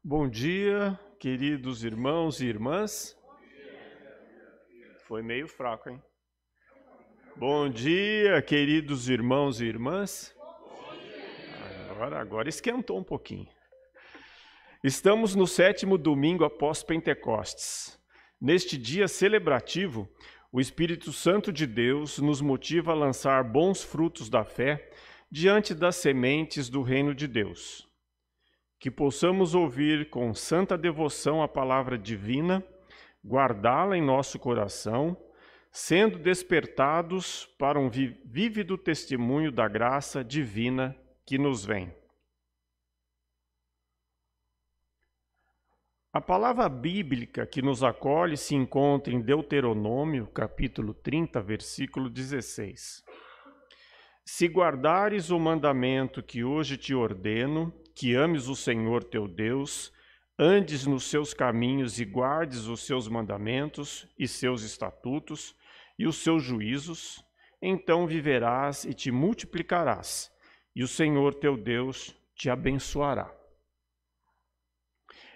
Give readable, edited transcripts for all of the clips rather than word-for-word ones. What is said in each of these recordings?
Bom dia, queridos irmãos e irmãs. Foi meio fraco, hein? Bom dia, queridos irmãos e irmãs. Agora esquentou um pouquinho. Estamos no 7º domingo após Pentecostes. Neste dia celebrativo, o Espírito Santo de Deus nos motiva a lançar bons frutos da fé diante das sementes do reino de Deus. Que possamos ouvir com santa devoção a palavra divina, guardá-la em nosso coração, sendo despertados para um vívido testemunho da graça divina que nos vem. A palavra bíblica que nos acolhe se encontra em Deuteronômio, capítulo 30, versículo 16. Se guardares o mandamento que hoje te ordeno, que ames o Senhor teu Deus, andes nos seus caminhos e guardes os seus mandamentos e seus estatutos e os seus juízos, então viverás e te multiplicarás, e o Senhor teu Deus te abençoará.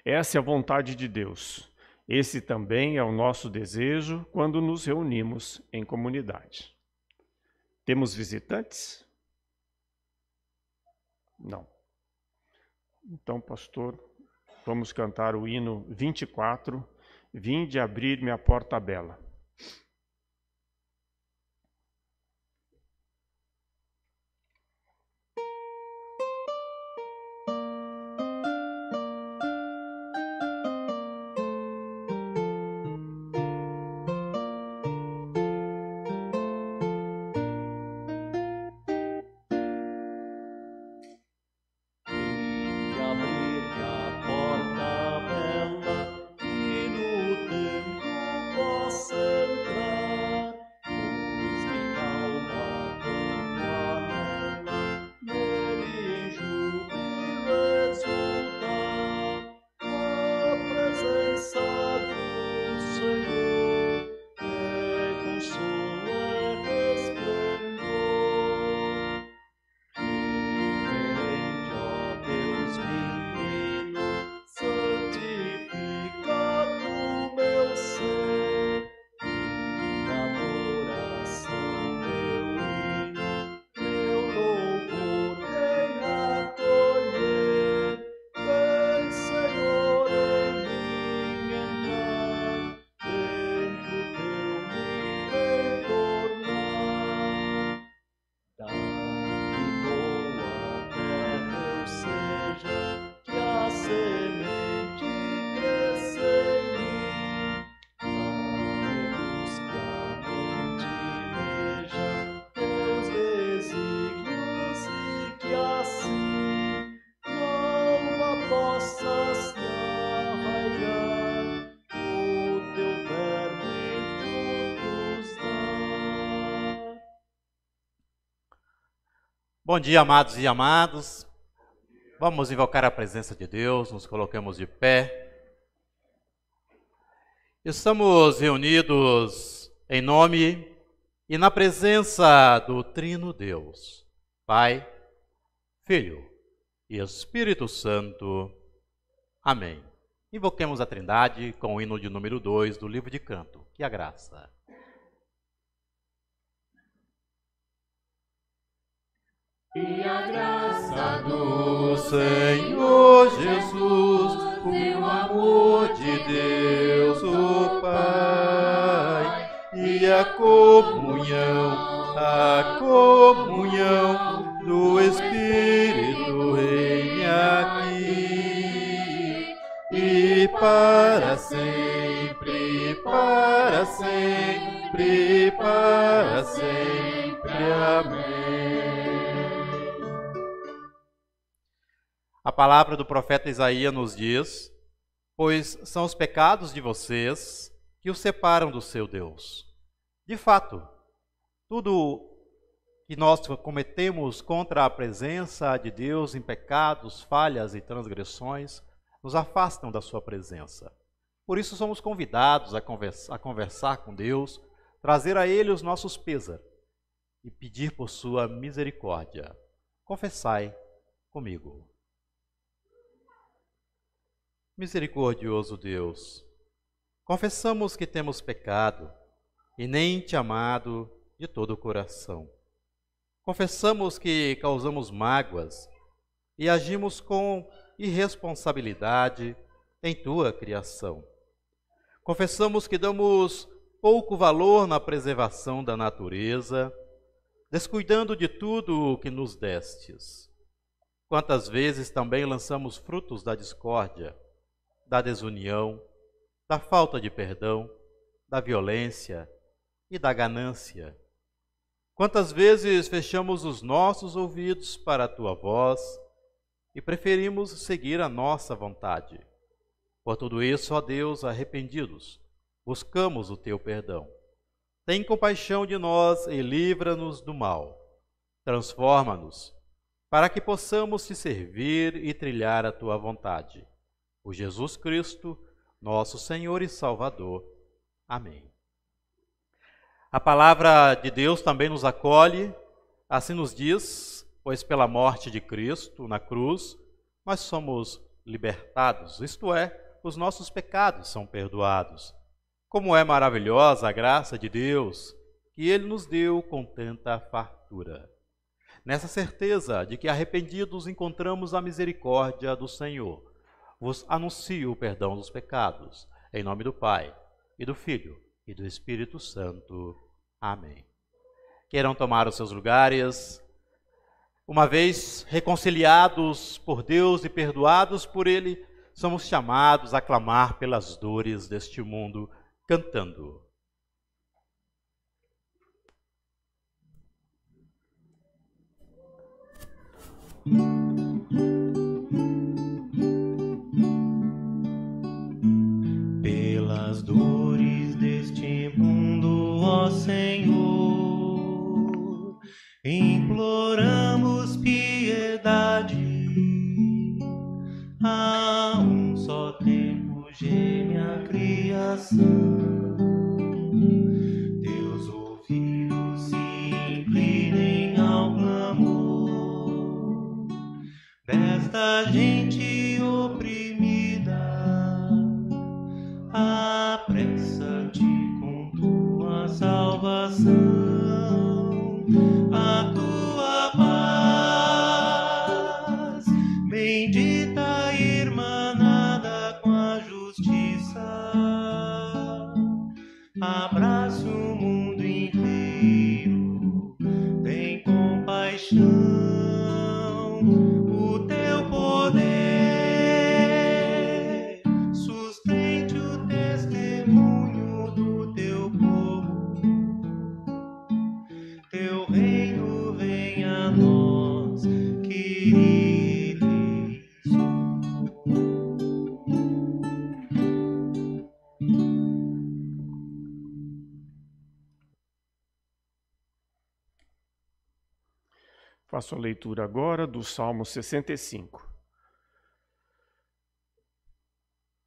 Essa é a vontade de Deus. Esse também é o nosso desejo quando nos reunimos em comunidade. Temos visitantes? Não. Então, pastor, vamos cantar o hino 24, Vinde abrir-me a porta bela. Bom dia, amados e amadas. Vamos invocar a presença de Deus, nos coloquemos de pé. Estamos reunidos em nome e na presença do Trino Deus, Pai, Filho e Espírito Santo. Amém. Invoquemos a Trindade com o hino de número 2 do livro de canto, que é a graça. E a graça do Senhor Jesus, o amor de Deus, o Pai, e a comunhão do Espírito reine aqui, e para sempre, para sempre, para sempre. Amém. A palavra do profeta Isaías nos diz: pois são os pecados de vocês que os separam do seu Deus. De fato, tudo que nós cometemos contra a presença de Deus em pecados, falhas e transgressões, nos afastam da sua presença. Por isso somos convidados a conversar com Deus, trazer a Ele os nossos pêsares e pedir por sua misericórdia. Confessai comigo. Misericordioso Deus, confessamos que temos pecado e nem te amado de todo o coração. Confessamos que causamos mágoas e agimos com irresponsabilidade em tua criação. Confessamos que damos pouco valor na preservação da natureza, descuidando de tudo o que nos destes. Quantas vezes também lançamos frutos da discórdia, da desunião, da falta de perdão, da violência e da ganância. Quantas vezes fechamos os nossos ouvidos para a tua voz e preferimos seguir a nossa vontade. Por tudo isso, ó Deus, arrependidos, buscamos o teu perdão. Tem compaixão de nós e livra-nos do mal. Transforma-nos, para que possamos te servir e trilhar a tua vontade. Por Jesus Cristo, nosso Senhor e Salvador. Amém. A palavra de Deus também nos acolhe, assim nos diz, pois pela morte de Cristo na cruz, nós somos libertados, isto é, os nossos pecados são perdoados. Como é maravilhosa a graça de Deus, que Ele nos deu com tanta fartura. Nessa certeza de que arrependidos encontramos a misericórdia do Senhor, vos anuncio o perdão dos pecados, em nome do Pai, e do Filho, e do Espírito Santo. Amém. Queiram tomar os seus lugares. Uma vez reconciliados por Deus e perdoados por Ele, somos chamados a clamar pelas dores deste mundo, cantando. Pelas dores deste mundo, ó Senhor, imploramos piedade. A um só tempo geme a criação. Teus ouvidos se inclinem ao clamor desta gente oprimida. Apressa-te com tua salvação, a tua paz, bendita irmanada com a justiça, abraça o mundo inteiro, tem compaixão, o teu poder sustente o testemunho do teu povo, teu reino venha a nós, querido. Faço a leitura agora do Salmo 65.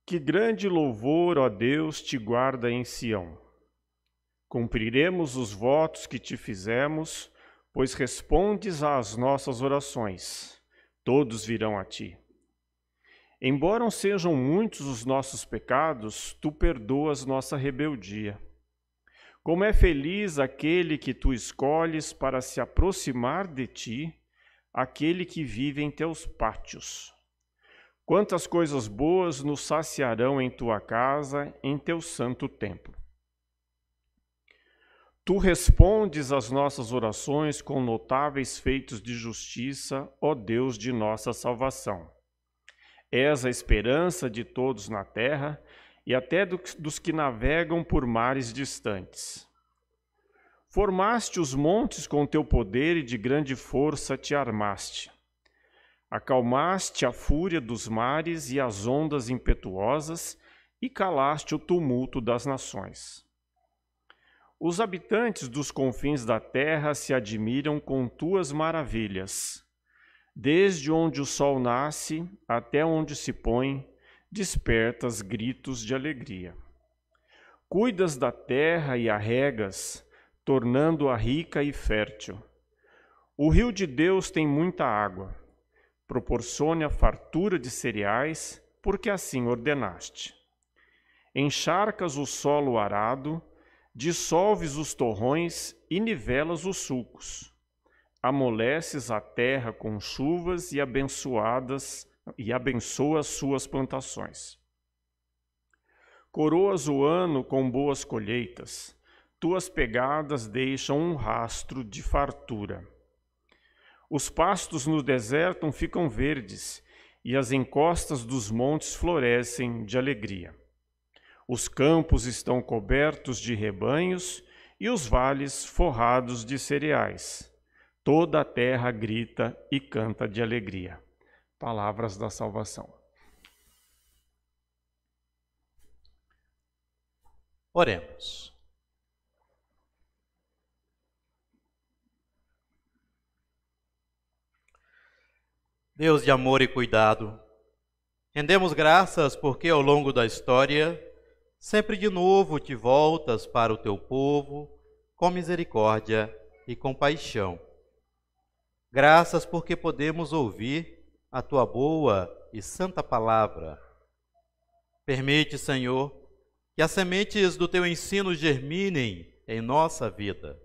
Que grande louvor, ó Deus, te guarda em Sião. Cumpriremos os votos que te fizemos, pois respondes às nossas orações. Todos virão a ti. Embora sejam muitos os nossos pecados, tu perdoas nossa rebeldia. Como é feliz aquele que tu escolhes para se aproximar de ti, aquele que vive em teus pátios. Quantas coisas boas nos saciarão em tua casa, em teu santo templo. Tu respondes às nossas orações com notáveis feitos de justiça, ó Deus de nossa salvação. És a esperança de todos na terra, e até dos que navegam por mares distantes. Formaste os montes com teu poder e de grande força te armaste. Acalmaste a fúria dos mares e as ondas impetuosas e calaste o tumulto das nações. Os habitantes dos confins da terra se admiram com tuas maravilhas. Desde onde o sol nasce até onde se põe, despertas gritos de alegria. Cuidas da terra e a regas, tornando-a rica e fértil. O rio de Deus tem muita água, proporciona fartura de cereais, porque assim ordenaste. Encharcas o solo arado, dissolves os torrões e nivelas os sulcos. Amoleces a terra com chuvas e abençoas suas plantações. Coroas o ano com boas colheitas, tuas pegadas deixam um rastro de fartura. Os pastos no deserto ficam verdes, e as encostas dos montes florescem de alegria. Os campos estão cobertos de rebanhos, e os vales forrados de cereais. Toda a terra grita e canta de alegria. Palavras da salvação. Oremos. Deus de amor e cuidado, rendemos graças porque ao longo da história, sempre de novo te voltas para o teu povo com misericórdia e compaixão. Graças porque podemos ouvir a tua boa e santa palavra. Permite, Senhor, que as sementes do teu ensino germinem em nossa vida.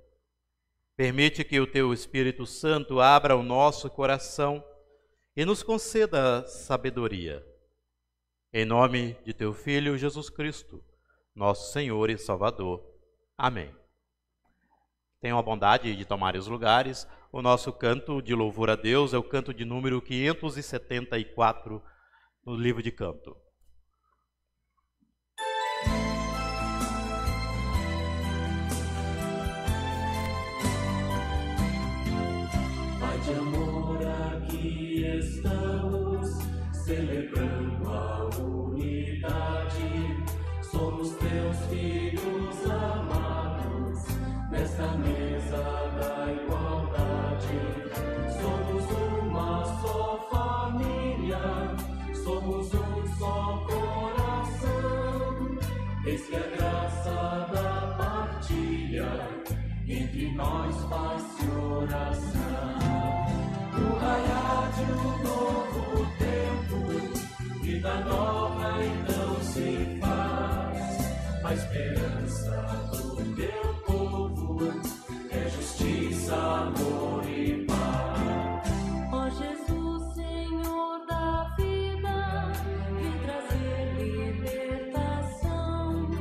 Permite que o teu Espírito Santo abra o nosso coração e nos conceda sabedoria. Em nome de teu Filho Jesus Cristo, nosso Senhor e Salvador. Amém. Tenham a bondade de tomar os lugares. O nosso canto de louvor a Deus é o canto de número 574 no livro de canto. Pai de amor, aqui estamos, celebrando a unidade. Somos teus filhos amados, nesta mesa da igualdade. Somos uma só família, somos um só coração. Eis que a graça da partilha entre nós faz-se oração. No raiar de um novo tempo, vida nova então se faz. A esperança do teu povo é justiça, amor e paz. Ó Jesus, Senhor da vida, vem trazer libertação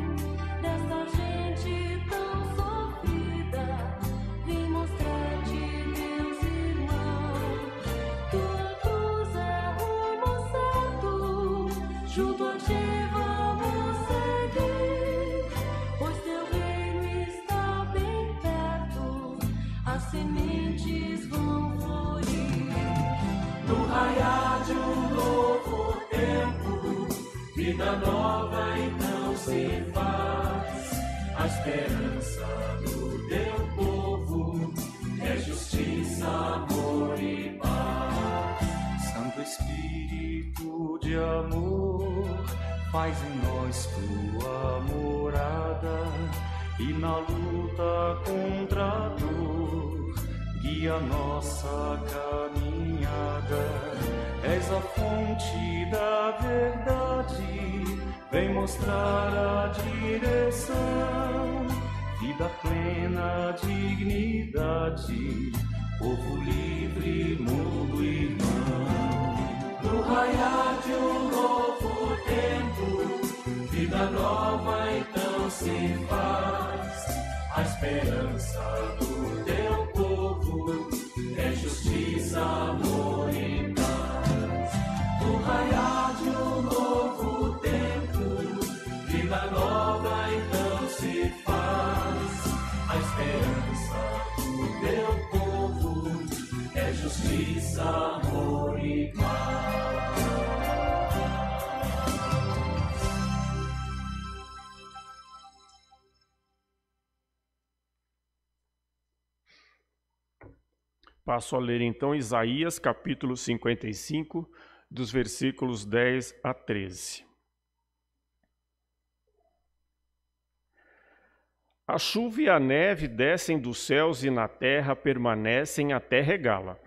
desta gente tão sofrida. Vem mostrar-te, Deus irmão, tua cruz é rumo certo, junto a ti vamos seguir, pois teu reino está bem perto, as sementes vão florir. No raiar de um novo tempo, vida nova então se faz. A esperança do teu povo é justiça, amor e paz. Santo Espírito de amor, faz em nós tua morada, e na luta contra a dor, guia nossa caminhada. És a fonte da verdade, vem mostrar a direção. Vida plena, dignidade, povo livre, mundo irmão. No raiar de um novo tempo, vida nova então se faz. A esperança do teu povo é justiça, amor e paz. No raiar de um novo tempo, vida nova então se faz. A esperança do teu povo é justiça, amor e paz. Passo a ler então Isaías capítulo 55, dos versículos 10 a 13. A chuva e a neve descem dos céus e na terra permanecem até regá-la.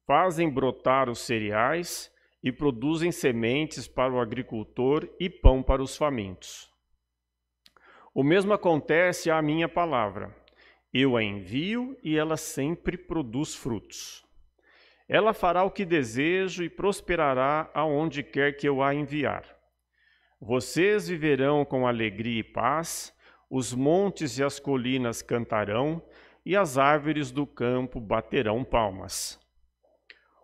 Fazem brotar os cereais e produzem sementes para o agricultor e pão para os famintos. O mesmo acontece à minha palavra. Eu a envio e ela sempre produz frutos. Ela fará o que desejo e prosperará aonde quer que eu a enviar. Vocês viverão com alegria e paz, os montes e as colinas cantarão, e as árvores do campo baterão palmas.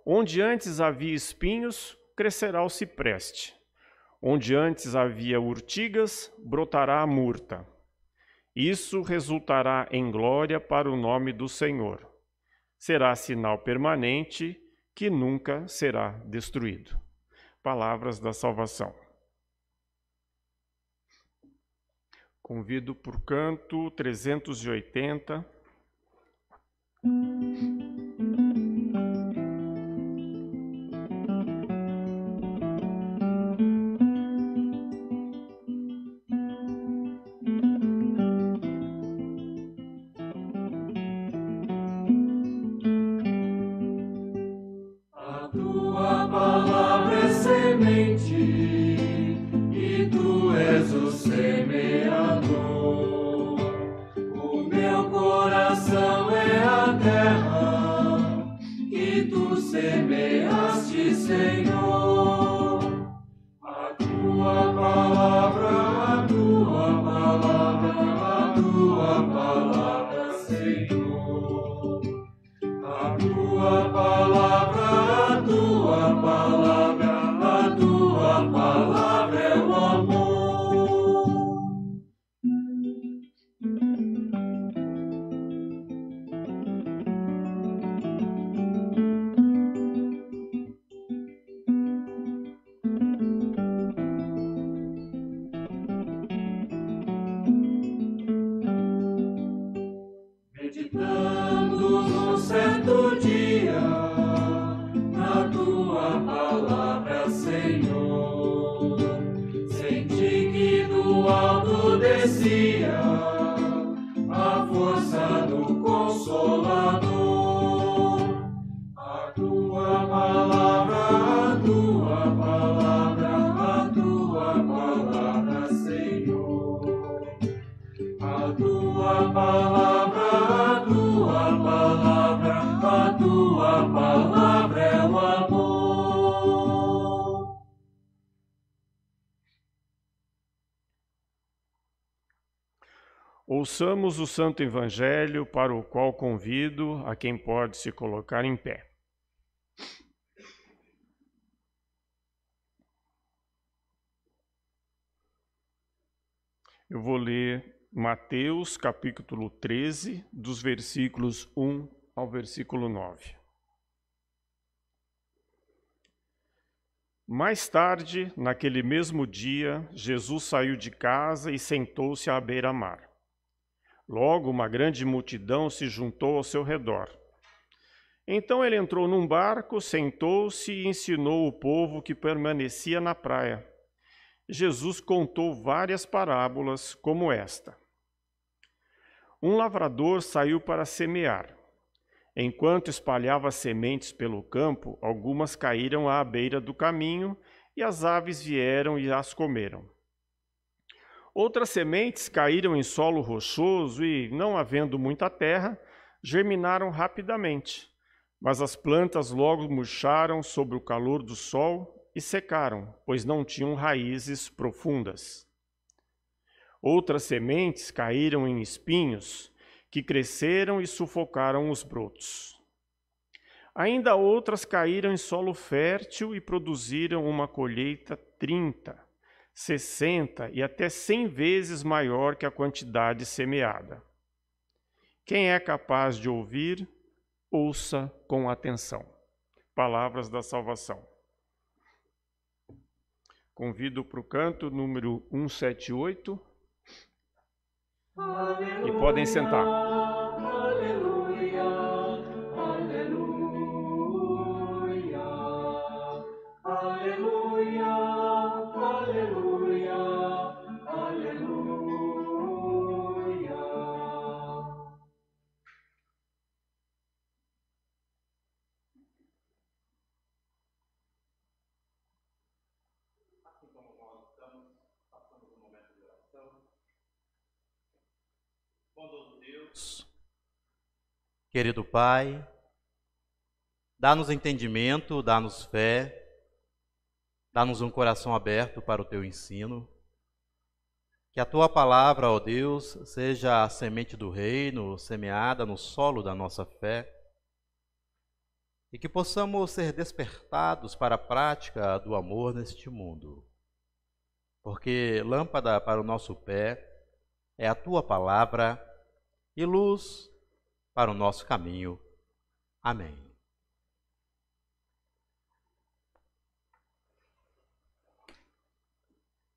Onde antes havia espinhos, crescerá o cipreste. Onde antes havia urtigas, brotará a murta. Isso resultará em glória para o nome do Senhor. Será sinal permanente que nunca será destruído. Palavras da salvação. Convido por canto 380. A tua palavra é semente e tu és o semeador. O meu coração é a terra que tu semeaste, Senhor. A tua palavra, a tua palavra, a tua palavra, Senhor. A tua palavra, a tua palavra, a tua palavra é o amor. Meditando num certo dia na tua palavra, Senhor, senti que do alto descia a força do Consolador. A tua palavra, a tua palavra, a tua palavra, Senhor. A tua palavra, a tua palavra, a tua palavra é o amor. Ouçamos o Santo Evangelho, para o qual convido a quem pode se colocar em pé. Eu vou ler Mateus, capítulo 13, dos versículos 1 ao versículo 9. Mais tarde, naquele mesmo dia, Jesus saiu de casa e sentou-se à beira-mar. Logo, uma grande multidão se juntou ao seu redor. Então ele entrou num barco, sentou-se e ensinou o povo que permanecia na praia. Jesus contou várias parábolas como esta. Um lavrador saiu para semear. Enquanto espalhava sementes pelo campo, algumas caíram à beira do caminho e as aves vieram e as comeram. Outras sementes caíram em solo rochoso e, não havendo muita terra, germinaram rapidamente. Mas as plantas logo murcharam sob o calor do sol e secaram, pois não tinham raízes profundas. Outras sementes caíram em espinhos, que cresceram e sufocaram os brotos. Ainda outras caíram em solo fértil e produziram uma colheita 30, 60 e até 100 vezes maior que a quantidade semeada. Quem é capaz de ouvir, ouça com atenção. Palavras da salvação. Convido para o canto número 178. Aleluia, E podem sentar. aleluia, aleluia, aleluia, aleluia, aleluia. Bondoso Deus, querido Pai, dá-nos entendimento, dá-nos fé, dá-nos um coração aberto para o Teu ensino. Que a Tua palavra, ó Deus, seja a semente do reino, semeada no solo da nossa fé, e que possamos ser despertados para a prática do amor neste mundo. Porque lâmpada para o nosso pé é a Tua palavra e luz para o nosso caminho. Amém.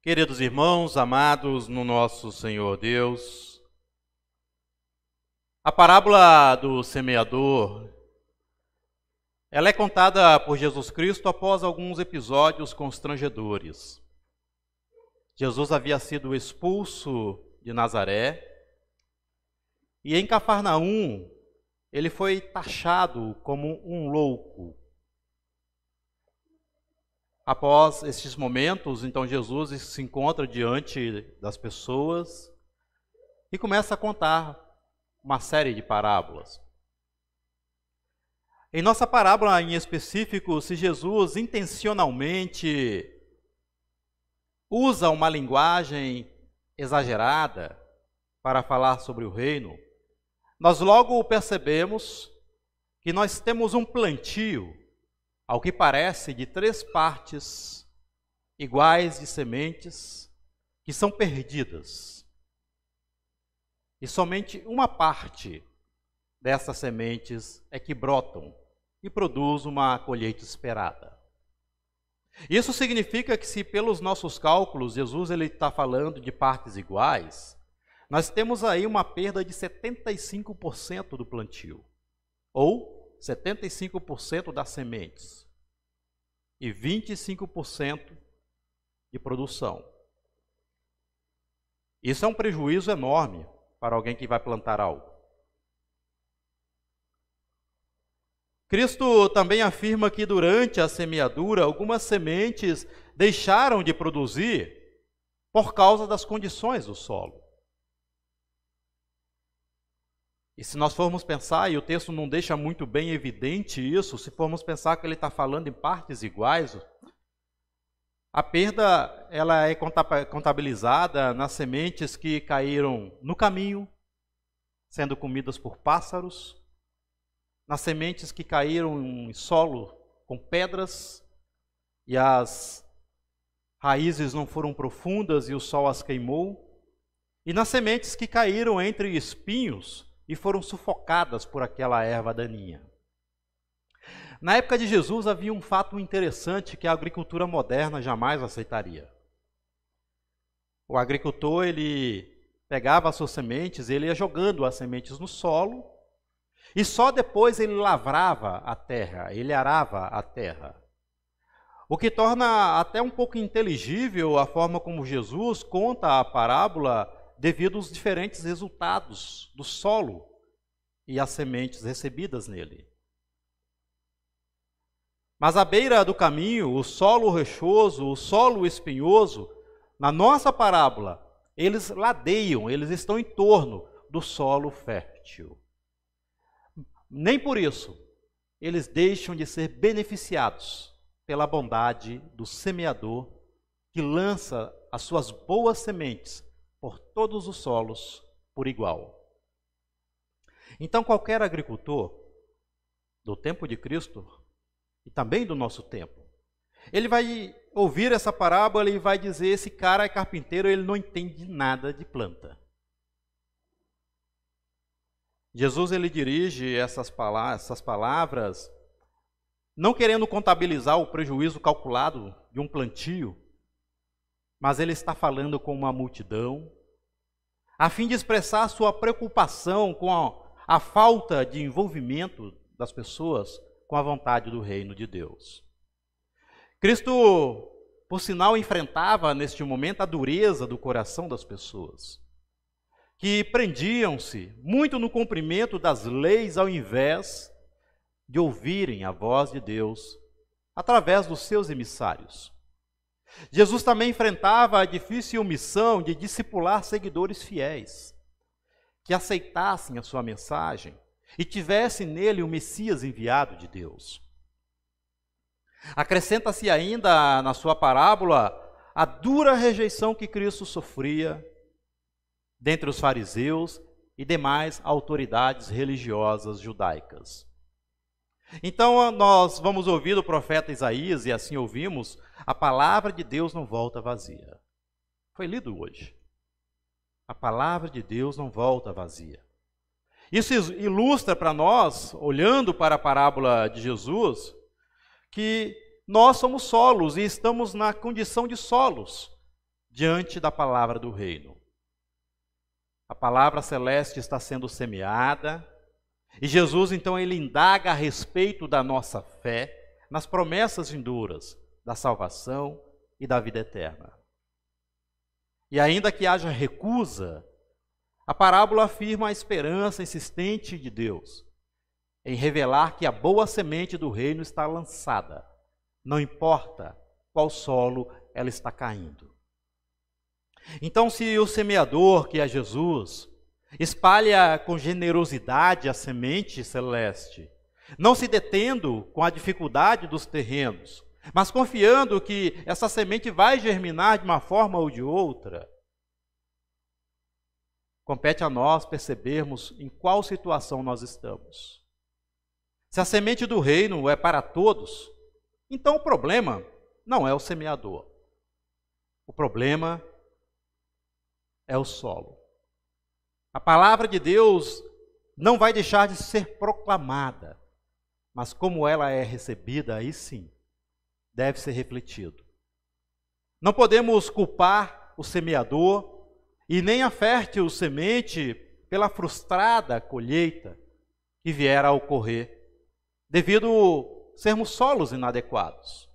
Queridos irmãos, amados no nosso Senhor Deus, a parábola do semeador, ela é contada por Jesus Cristo após alguns episódios constrangedores. Jesus havia sido expulso de Nazaré e em Cafarnaum ele foi taxado como um louco. Após estes momentos, então Jesus se encontra diante das pessoas e começa a contar uma série de parábolas. Em nossa parábola em específico, se Jesus intencionalmente usa uma linguagem exagerada para falar sobre o reino, nós logo percebemos que nós temos um plantio, ao que parece, de 3 partes iguais de sementes que são perdidas. E somente uma parte dessas sementes é que brotam e produz uma colheita esperada. Isso significa que, se pelos nossos cálculos Jesus está falando de partes iguais, nós temos aí uma perda de 75% do plantio, ou 75% das sementes, e 25% de produção. Isso é um prejuízo enorme para alguém que vai plantar algo. Cristo também afirma que durante a semeadura, algumas sementes deixaram de produzir por causa das condições do solo. E se nós formos pensar, e o texto não deixa muito bem evidente isso, se formos pensar que ele está falando em partes iguais, a perda ela é contabilizada nas sementes que caíram no caminho, sendo comidas por pássaros, nas sementes que caíram em solo com pedras e as raízes não foram profundas e o sol as queimou, e nas sementes que caíram entre espinhos e foram sufocadas por aquela erva daninha. Na época de Jesus havia um fato interessante que a agricultura moderna jamais aceitaria. O agricultor, ele pegava as suas sementes, ele ia jogando as sementes no solo, e só depois ele lavrava a terra, ele arava a terra. O que torna até um pouco inteligível a forma como Jesus conta a parábola devido aos diferentes resultados do solo e as sementes recebidas nele. Mas à beira do caminho, o solo rochoso, o solo espinhoso, na nossa parábola, eles ladeiam, eles estão em torno do solo fértil. Nem por isso eles deixam de ser beneficiados pela bondade do semeador que lança as suas boas sementes por todos os solos por igual. Então qualquer agricultor do tempo de Cristo e também do nosso tempo, ele vai ouvir essa parábola e vai dizer: esse cara é carpinteiro, ele não entende nada de planta. Jesus ele dirige essas palavras não querendo contabilizar o prejuízo calculado de um plantio, mas ele está falando com uma multidão, a fim de expressar sua preocupação com a falta de envolvimento das pessoas com a vontade do reino de Deus. Cristo, por sinal, enfrentava neste momento a dureza do coração das pessoas, que prendiam-se muito no cumprimento das leis ao invés de ouvirem a voz de Deus através dos seus emissários. Jesus também enfrentava a difícil missão de discipular seguidores fiéis, que aceitassem a sua mensagem e tivessem nele o Messias enviado de Deus. Acrescenta-se ainda na sua parábola a dura rejeição que Cristo sofria dentre os fariseus e demais autoridades religiosas judaicas. Então nós vamos ouvir o profeta Isaías, e assim ouvimos, a palavra de Deus não volta vazia. Foi lido hoje. A palavra de Deus não volta vazia. Isso ilustra para nós, olhando para a parábola de Jesus, que nós somos solos e estamos na condição de solos diante da palavra do reino. A palavra celeste está sendo semeada e Jesus, então, ele indaga a respeito da nossa fé nas promessas vindouras da salvação e da vida eterna. E ainda que haja recusa, a parábola afirma a esperança insistente de Deus em revelar que a boa semente do reino está lançada, não importa qual solo ela está caindo. Então, se o semeador, que é Jesus, espalha com generosidade a semente celeste, não se detendo com a dificuldade dos terrenos, mas confiando que essa semente vai germinar de uma forma ou de outra, compete a nós percebermos em qual situação nós estamos. Se a semente do reino é para todos, então o problema não é o semeador. O problema é o solo. A palavra de Deus não vai deixar de ser proclamada, mas como ela é recebida, aí sim, deve ser refletido. Não podemos culpar o semeador e nem a fértil semente pela frustrada colheita que vier a ocorrer, devido sermos solos inadequados.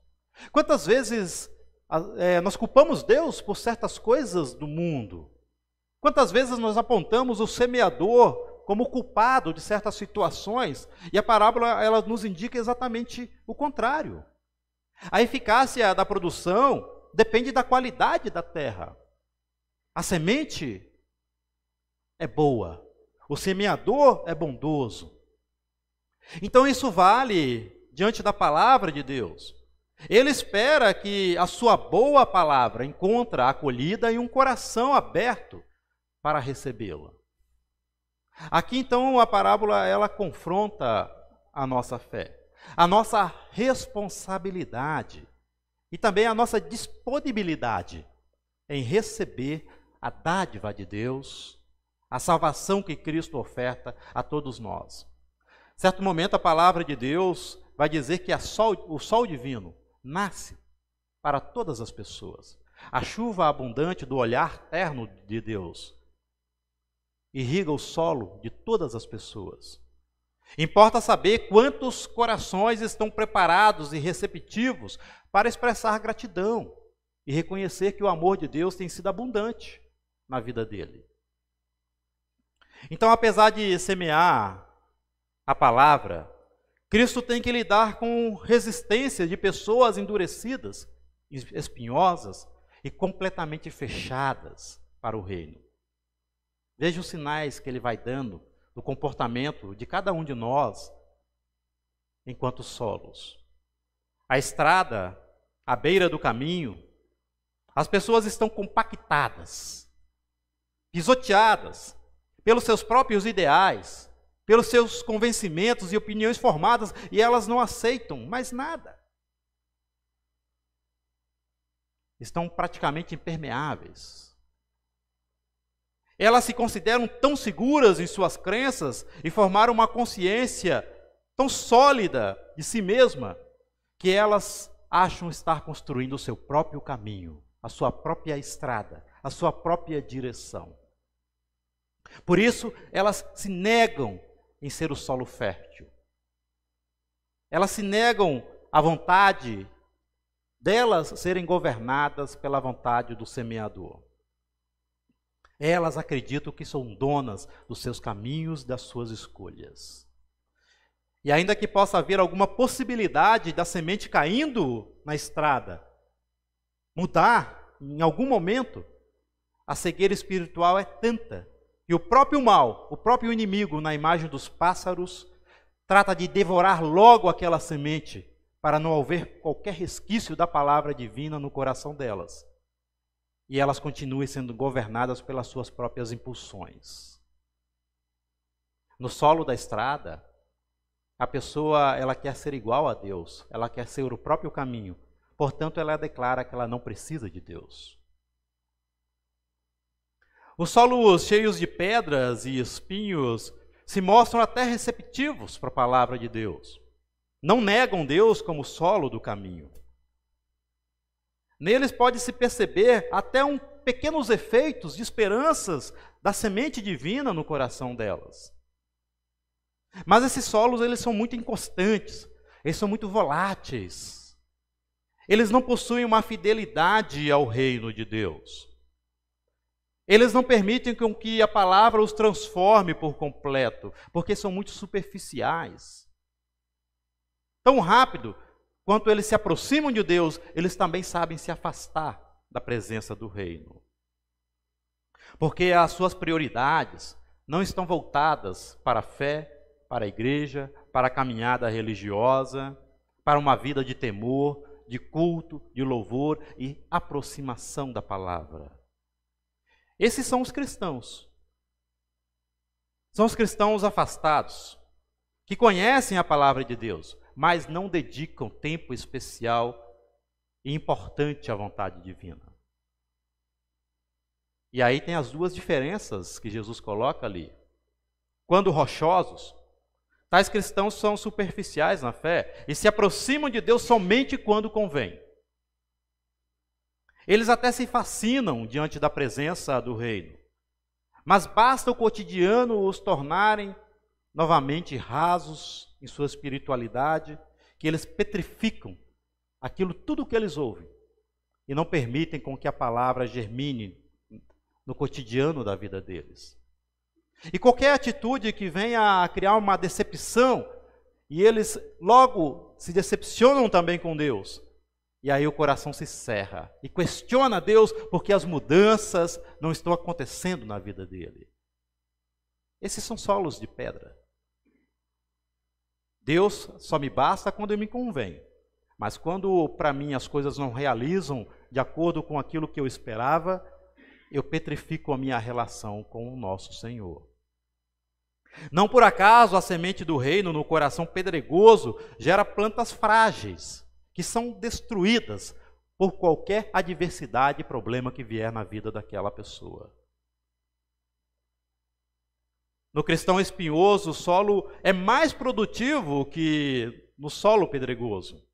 Quantas vezes nós culpamos Deus por certas coisas do mundo? Quantas vezes nós apontamos o semeador como culpado de certas situações, e a parábola ela nos indica exatamente o contrário. A eficácia da produção depende da qualidade da terra. A semente é boa, o semeador é bondoso. Então isso vale diante da palavra de Deus. Ele espera que a sua boa palavra encontre acolhida e um coração aberto para recebê-la. Aqui então a parábola ela confronta a nossa fé, a nossa responsabilidade e também a nossa disponibilidade em receber a dádiva de Deus, a salvação que Cristo oferta a todos nós. Em certo momento a palavra de Deus vai dizer que o sol divino nasce para todas as pessoas. A chuva abundante do olhar terno de Deus irriga o solo de todas as pessoas. Importa saber quantos corações estão preparados e receptivos para expressar gratidão e reconhecer que o amor de Deus tem sido abundante na vida dele. Então, apesar de semear a palavra, Cristo tem que lidar com resistência de pessoas endurecidas, espinhosas e completamente fechadas para o reino. Veja os sinais que ele vai dando do comportamento de cada um de nós enquanto solos. A estrada, à beira do caminho, as pessoas estão compactadas, pisoteadas pelos seus próprios ideais, pelos seus convencimentos e opiniões formadas, e elas não aceitam mais nada. Estão praticamente impermeáveis. Elas se consideram tão seguras em suas crenças e formaram uma consciência tão sólida de si mesma, que elas acham estar construindo o seu próprio caminho, a sua própria estrada, a sua própria direção. Por isso, elas se negam em ser o solo fértil. Elas se negam à vontade delas serem governadas pela vontade do semeador. Elas acreditam que são donas dos seus caminhos, das suas escolhas. E ainda que possa haver alguma possibilidade da semente caindo na estrada mudar em algum momento, a cegueira espiritual é tanta que que o próprio mal, o próprio inimigo, na imagem dos pássaros, trata de devorar logo aquela semente, para não haver qualquer resquício da palavra divina no coração delas. E elas continuem sendo governadas pelas suas próprias impulsões. No solo da estrada, a pessoa, ela quer ser igual a Deus, ela quer ser o próprio caminho. Portanto, ela declara que ela não precisa de Deus. Os solos cheios de pedras e espinhos se mostram até receptivos para a palavra de Deus. Não negam Deus como solo do caminho. Neles pode-se perceber até pequenos efeitos de esperanças da semente divina no coração delas. Mas esses solos, eles são muito inconstantes, eles são muito voláteis. Eles não possuem uma fidelidade ao reino de Deus. Eles não permitem com que a palavra os transforme por completo, porque são muito superficiais. Tão rápido quanto eles se aproximam de Deus, eles também sabem se afastar da presença do reino. Porque as suas prioridades não estão voltadas para a fé, para a igreja, para a caminhada religiosa, para uma vida de temor, de culto, de louvor e aproximação da palavra. Esses são os cristãos. São os cristãos afastados, que conhecem a palavra de Deus, mas não dedicam tempo especial e importante à vontade divina. E aí tem as duas diferenças que Jesus coloca ali. Quando rochosos, tais cristãos são superficiais na fé e se aproximam de Deus somente quando convém. Eles até se fascinam diante da presença do reino, mas basta o cotidiano os tornarem novamente rasos em sua espiritualidade, que eles petrificam tudo que eles ouvem e não permitem com que a palavra germine no cotidiano da vida deles. E qualquer atitude que venha a criar uma decepção, e eles logo se decepcionam também com Deus, e aí o coração se cerra e questiona Deus porque as mudanças não estão acontecendo na vida dele. Esses são solos de pedra. Deus só me basta quando me convém. Mas quando para mim as coisas não realizam de acordo com aquilo que eu esperava, eu petrifico a minha relação com o nosso Senhor. Não por acaso a semente do reino no coração pedregoso gera plantas frágeis, que são destruídas por qualquer adversidade e problema que vier na vida daquela pessoa. No cristão espinhoso, o solo é mais produtivo que no solo pedregoso.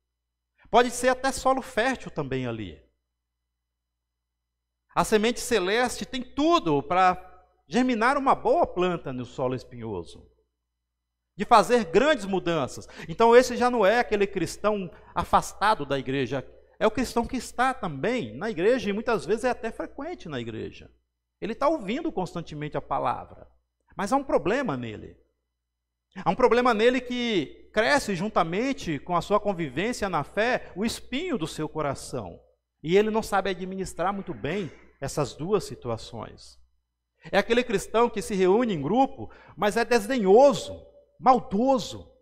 Pode ser até solo fértil também ali. A semente celeste tem tudo para germinar uma boa planta no solo espinhoso, de fazer grandes mudanças. Então esse já não é aquele cristão afastado da igreja, é o cristão que está também na igreja e muitas vezes é até frequente na igreja. Ele está ouvindo constantemente a palavra, mas há um problema nele. Há um problema nele que cresce juntamente com a sua convivência na fé, o espinho do seu coração. E ele não sabe administrar muito bem essas duas situações. É aquele cristão que se reúne em grupo, mas é desdenhoso, maldoso.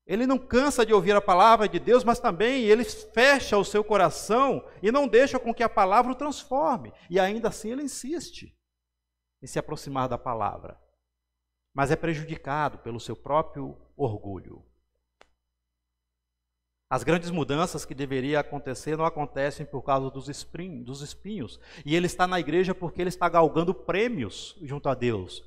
Ele não cansa de ouvir a palavra de Deus, mas também ele fecha o seu coração e não deixa com que a palavra o transforme. E ainda assim ele insiste em se aproximar da palavra. Mas é prejudicado pelo seu próprio orgulho. As grandes mudanças que deveriam acontecer não acontecem por causa dos espinhos. E ele está na igreja porque ele está galgando prêmios junto a Deus.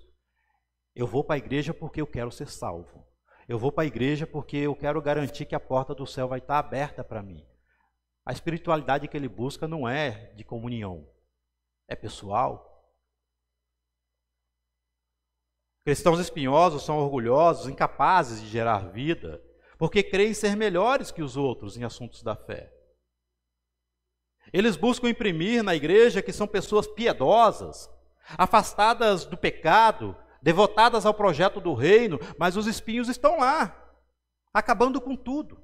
Eu vou para a igreja porque eu quero ser salvo. Eu vou para a igreja porque eu quero garantir que a porta do céu vai estar aberta para mim. A espiritualidade que ele busca não é de comunhão, é pessoal. Cristãos espinhosos são orgulhosos, incapazes de gerar vida, porque creem ser melhores que os outros em assuntos da fé. Eles buscam imprimir na igreja que são pessoas piedosas, afastadas do pecado, devotadas ao projeto do reino, mas os espinhos estão lá, acabando com tudo.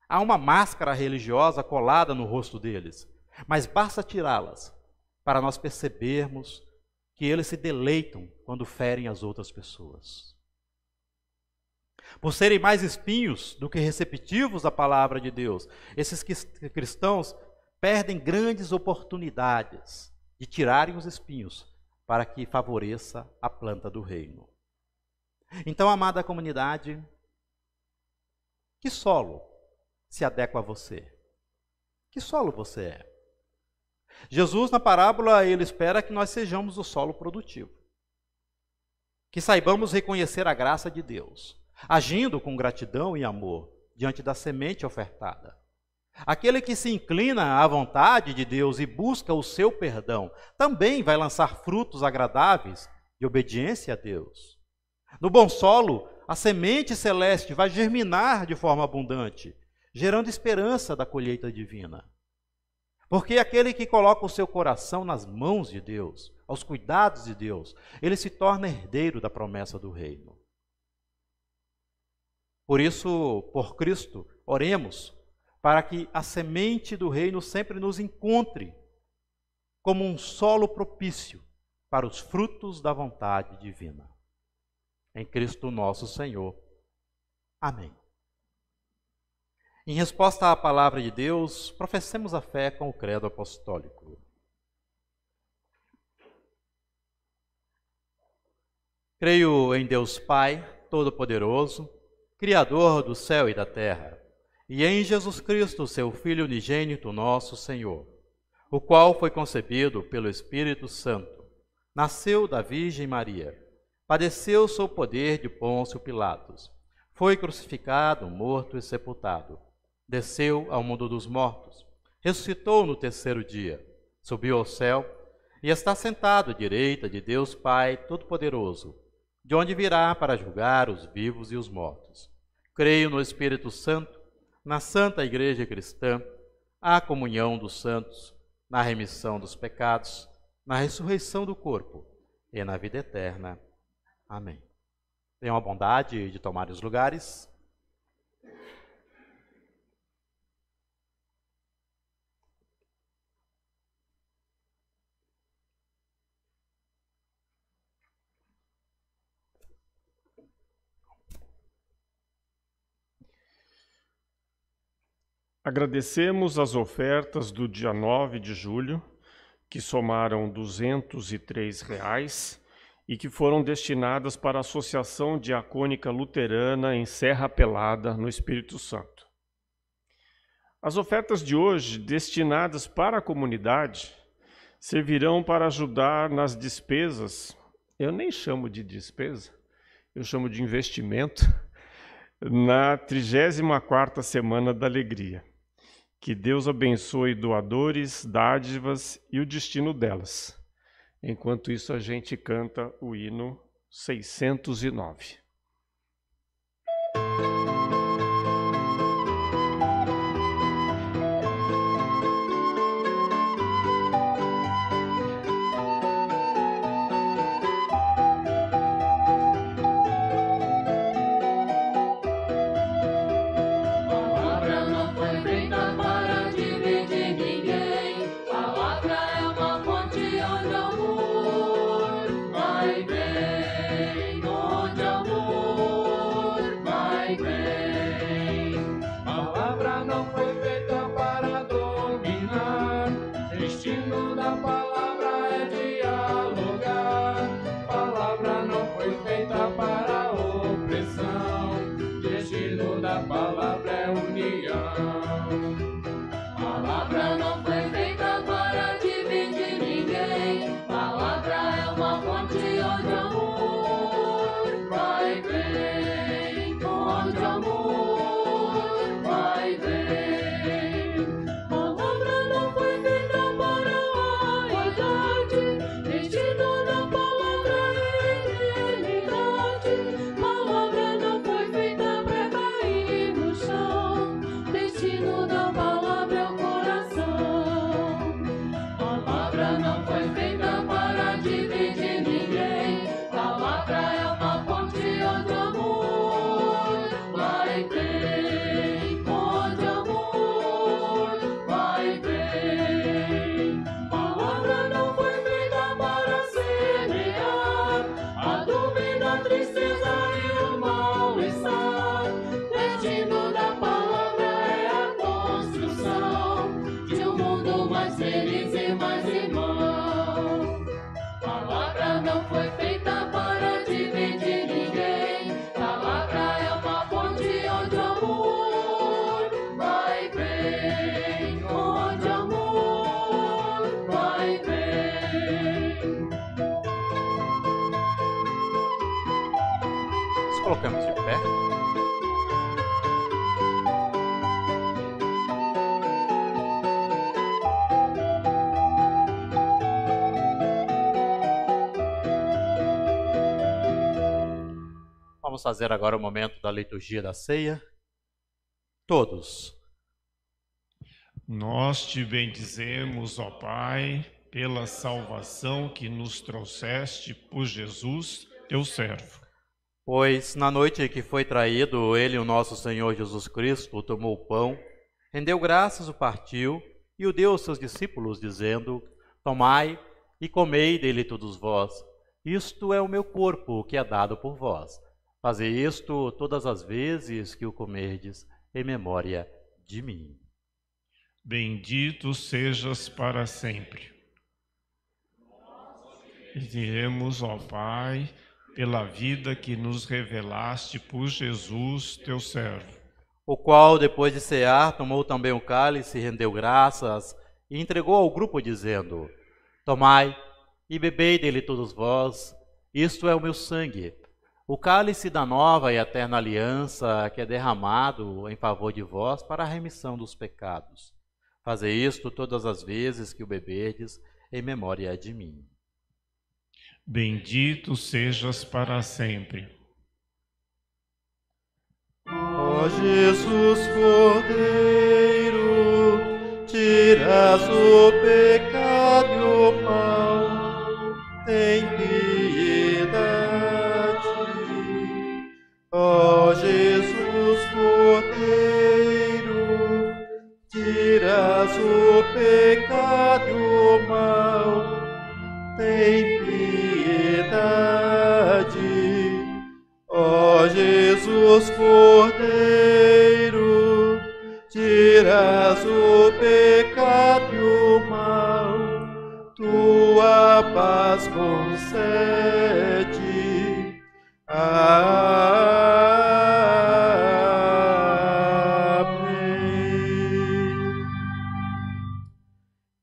Há uma máscara religiosa colada no rosto deles, mas basta tirá-las para nós percebermos que eles se deleitam quando ferem as outras pessoas. Por serem mais espinhos do que receptivos à palavra de Deus, esses cristãos perdem grandes oportunidades de tirarem os espinhos para que favoreça a planta do reino. Então, amada comunidade, que solo se adequa a você? Que solo você é? Jesus, na parábola, ele espera que nós sejamos o solo produtivo. Que saibamos reconhecer a graça de Deus, agindo com gratidão e amor diante da semente ofertada. Aquele que se inclina à vontade de Deus e busca o seu perdão, também vai lançar frutos agradáveis de obediência a Deus. No bom solo, a semente celeste vai germinar de forma abundante, gerando esperança da colheita divina. Porque aquele que coloca o seu coração nas mãos de Deus, aos cuidados de Deus, ele se torna herdeiro da promessa do reino. Por isso, por Cristo, oremos para que a semente do reino sempre nos encontre como um solo propício para os frutos da vontade divina. Em Cristo nosso Senhor. Amém. Em resposta à palavra de Deus, professemos a fé com o credo apostólico. Creio em Deus Pai, Todo-Poderoso, Criador do céu e da terra, e em Jesus Cristo, seu Filho unigênito, nosso Senhor, o qual foi concebido pelo Espírito Santo, nasceu da Virgem Maria, padeceu sob o poder de Pôncio Pilatos, foi crucificado, morto e sepultado, desceu ao mundo dos mortos, ressuscitou no terceiro dia, subiu ao céu e está sentado à direita de Deus Pai Todo-Poderoso, de onde virá para julgar os vivos e os mortos. Creio no Espírito Santo, na Santa Igreja Cristã, a comunhão dos santos, na remissão dos pecados, na ressurreição do corpo e na vida eterna. Amém. Tenham a bondade de tomar os lugares. Agradecemos as ofertas do dia 9 de julho, que somaram R$ 203 e que foram destinadas para a Associação Diacônica Luterana em Serra Pelada, no Espírito Santo. As ofertas de hoje, destinadas para a comunidade, servirão para ajudar nas despesas, eu nem chamo de despesa, eu chamo de investimento, na 34ª Semana da Alegria. Que Deus abençoe doadores, dádivas e o destino delas. Enquanto isso, a gente canta o hino 609. Palavra não foi Colocamos de pé. Vamos fazer agora o momento da liturgia da ceia. Todos. Nós te bendizemos, ó Pai, pela salvação que nos trouxeste por Jesus, teu servo. Pois na noite em que foi traído, ele, o nosso Senhor Jesus Cristo, tomou o pão, rendeu graças, o partiu e o deu aos seus discípulos, dizendo: Tomai e comei dele todos vós. Isto é o meu corpo, que é dado por vós. Fazei isto todas as vezes que o comerdes, em memória de mim. Bendito sejas para sempre. Pediremos, ó Pai, pela vida que nos revelaste por Jesus, teu servo. O qual, depois de cear, tomou também o cálice, rendeu graças e entregou ao grupo, dizendo: Tomai e bebei dele todos vós, isto é o meu sangue, o cálice da nova e eterna aliança, que é derramado em favor de vós para a remissão dos pecados. Fazei isto todas as vezes que o beberdes, em memória de mim. Bendito sejas para sempre. Ó Jesus Cordeiro, tiras o pecado e o mal, tem piedade. Ó Jesus Cordeiro, tiras o pecado e o mal, tem piedade. Ó Jesus Cordeiro, tiras o pecado e o mal, tua paz concede. Amém.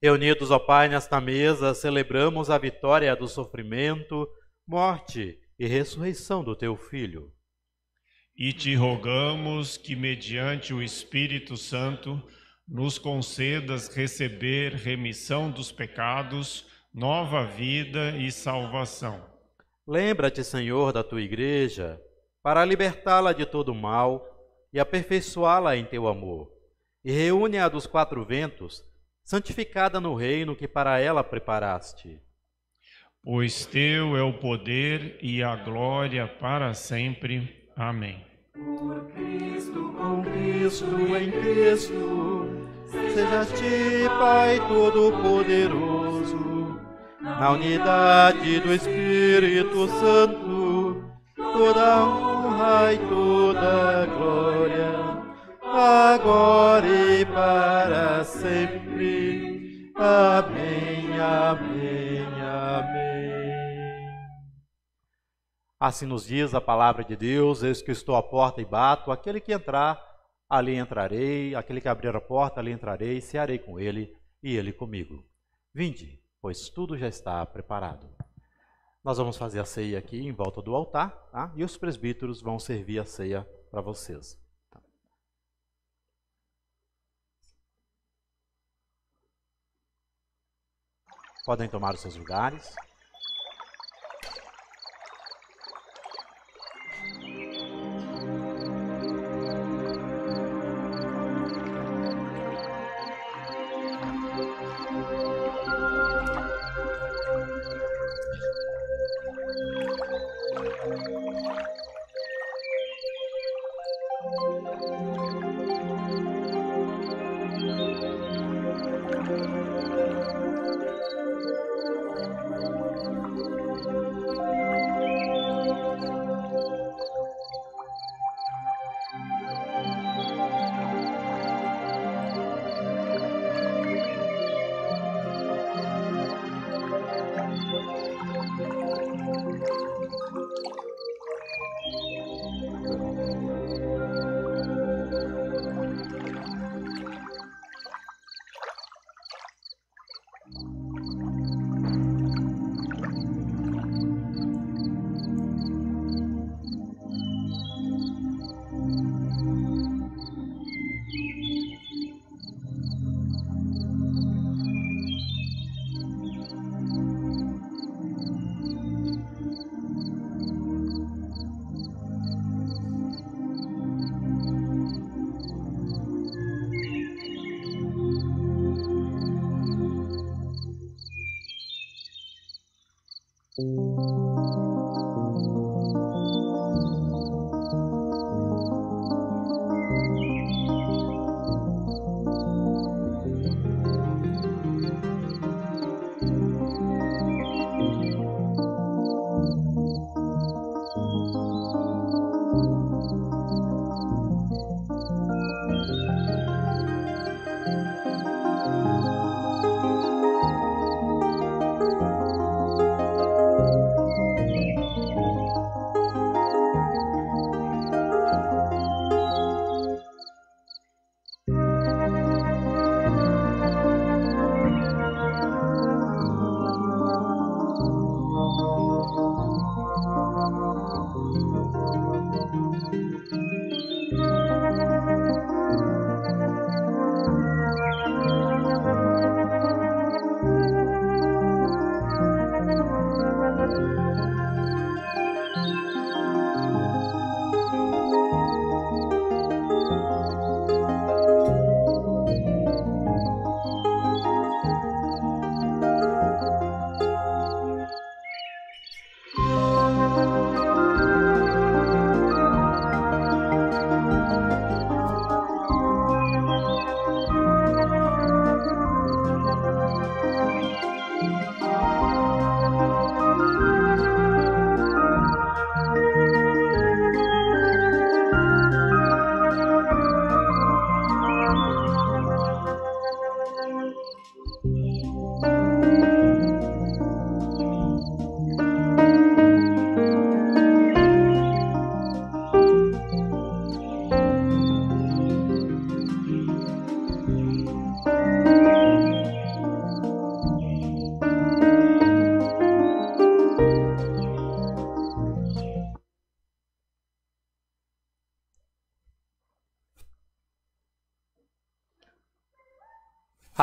Reunidos, ó Pai, nesta mesa, celebramos a vitória do sofrimento, morte e ressurreição do teu Filho. E te rogamos que, mediante o Espírito Santo, nos concedas receber remissão dos pecados, nova vida e salvação. Lembra-te, Senhor, da tua igreja, para libertá-la de todo mal e aperfeiçoá-la em teu amor. E reúne-a dos quatro ventos, santificada no reino que para ela preparaste. Pois teu é o poder e a glória para sempre. Amém. Por Cristo, Com Cristo, em Cristo, seja-te, Pai Todo-Poderoso, na unidade do Espírito Santo, toda honra e toda glória, agora e para sempre. Amém, amém, amém. Assim nos diz a palavra de Deus: eis que estou à porta e bato, aquele que entrar, ali entrarei, aquele que abrir a porta, ali entrarei, cearei com ele e ele comigo. Vinde, pois tudo já está preparado. Nós vamos fazer a ceia aqui em volta do altar, tá? E os presbíteros vão servir a ceia para vocês. Podem tomar os seus lugares.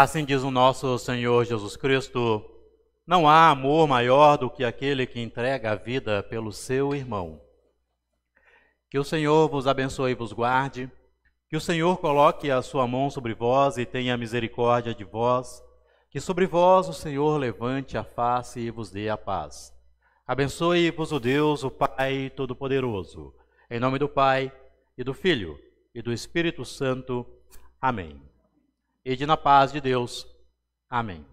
Assim diz o nosso Senhor Jesus Cristo: não há amor maior do que aquele que entrega a vida pelo seu irmão. Que o Senhor vos abençoe e vos guarde, que o Senhor coloque a sua mão sobre vós e tenha misericórdia de vós, que sobre vós o Senhor levante a face e vos dê a paz. Abençoe-vos o Deus, o Pai Todo-Poderoso. Em nome do Pai, e do Filho, e do Espírito Santo. Amém. Ide na paz de Deus. Amém.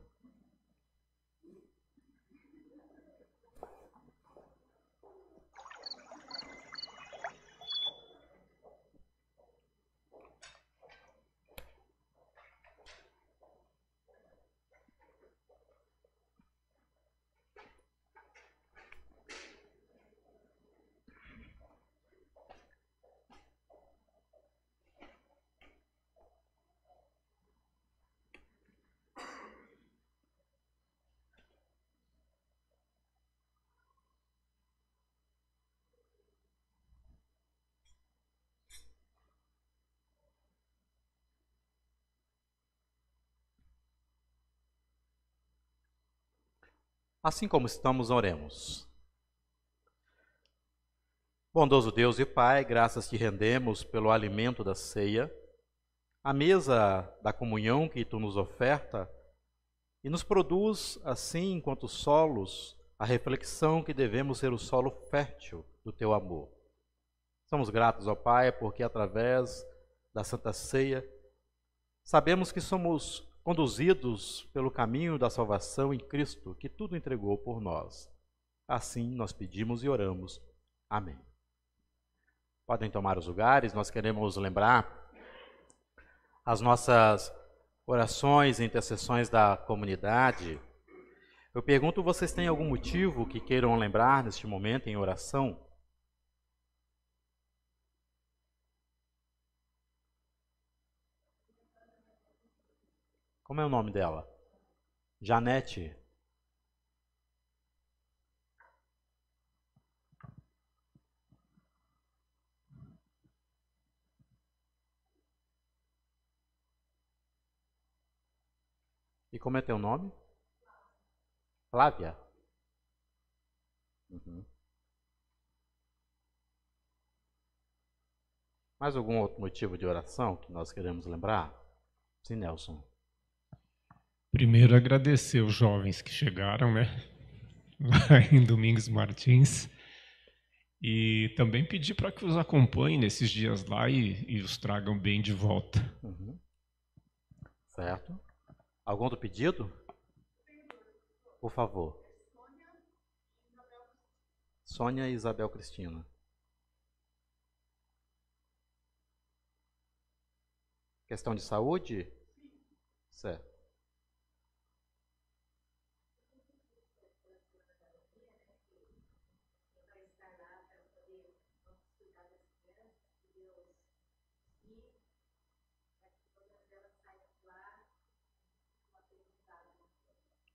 Assim como estamos, oremos. Bondoso Deus e Pai, graças te rendemos pelo alimento da ceia, a mesa da comunhão que tu nos oferta e nos produz, assim, enquanto solos, a reflexão que devemos ser o solo fértil do teu amor. Somos gratos ao Pai porque, através da Santa Ceia, sabemos que somos conduzidos pelo caminho da salvação em Cristo, que tudo entregou por nós. Assim nós pedimos e oramos. Amém. Podem tomar os lugares, nós queremos lembrar as nossas orações e intercessões da comunidade. Eu pergunto, vocês têm algum motivo que queiram lembrar neste momento em oração? Como é o nome dela? Janete. E como é teu nome? Flávia? Uhum. Mais algum outro motivo de oração que nós queremos lembrar? Sim, Nelson. Primeiro, agradecer os jovens que chegaram, né? lá em Domingos Martins. E também pedir para que os acompanhem nesses dias lá e os tragam bem de volta. Uhum. Certo. Algum outro pedido? Por favor. Sônia e Isabel Cristina. Questão de saúde? Certo.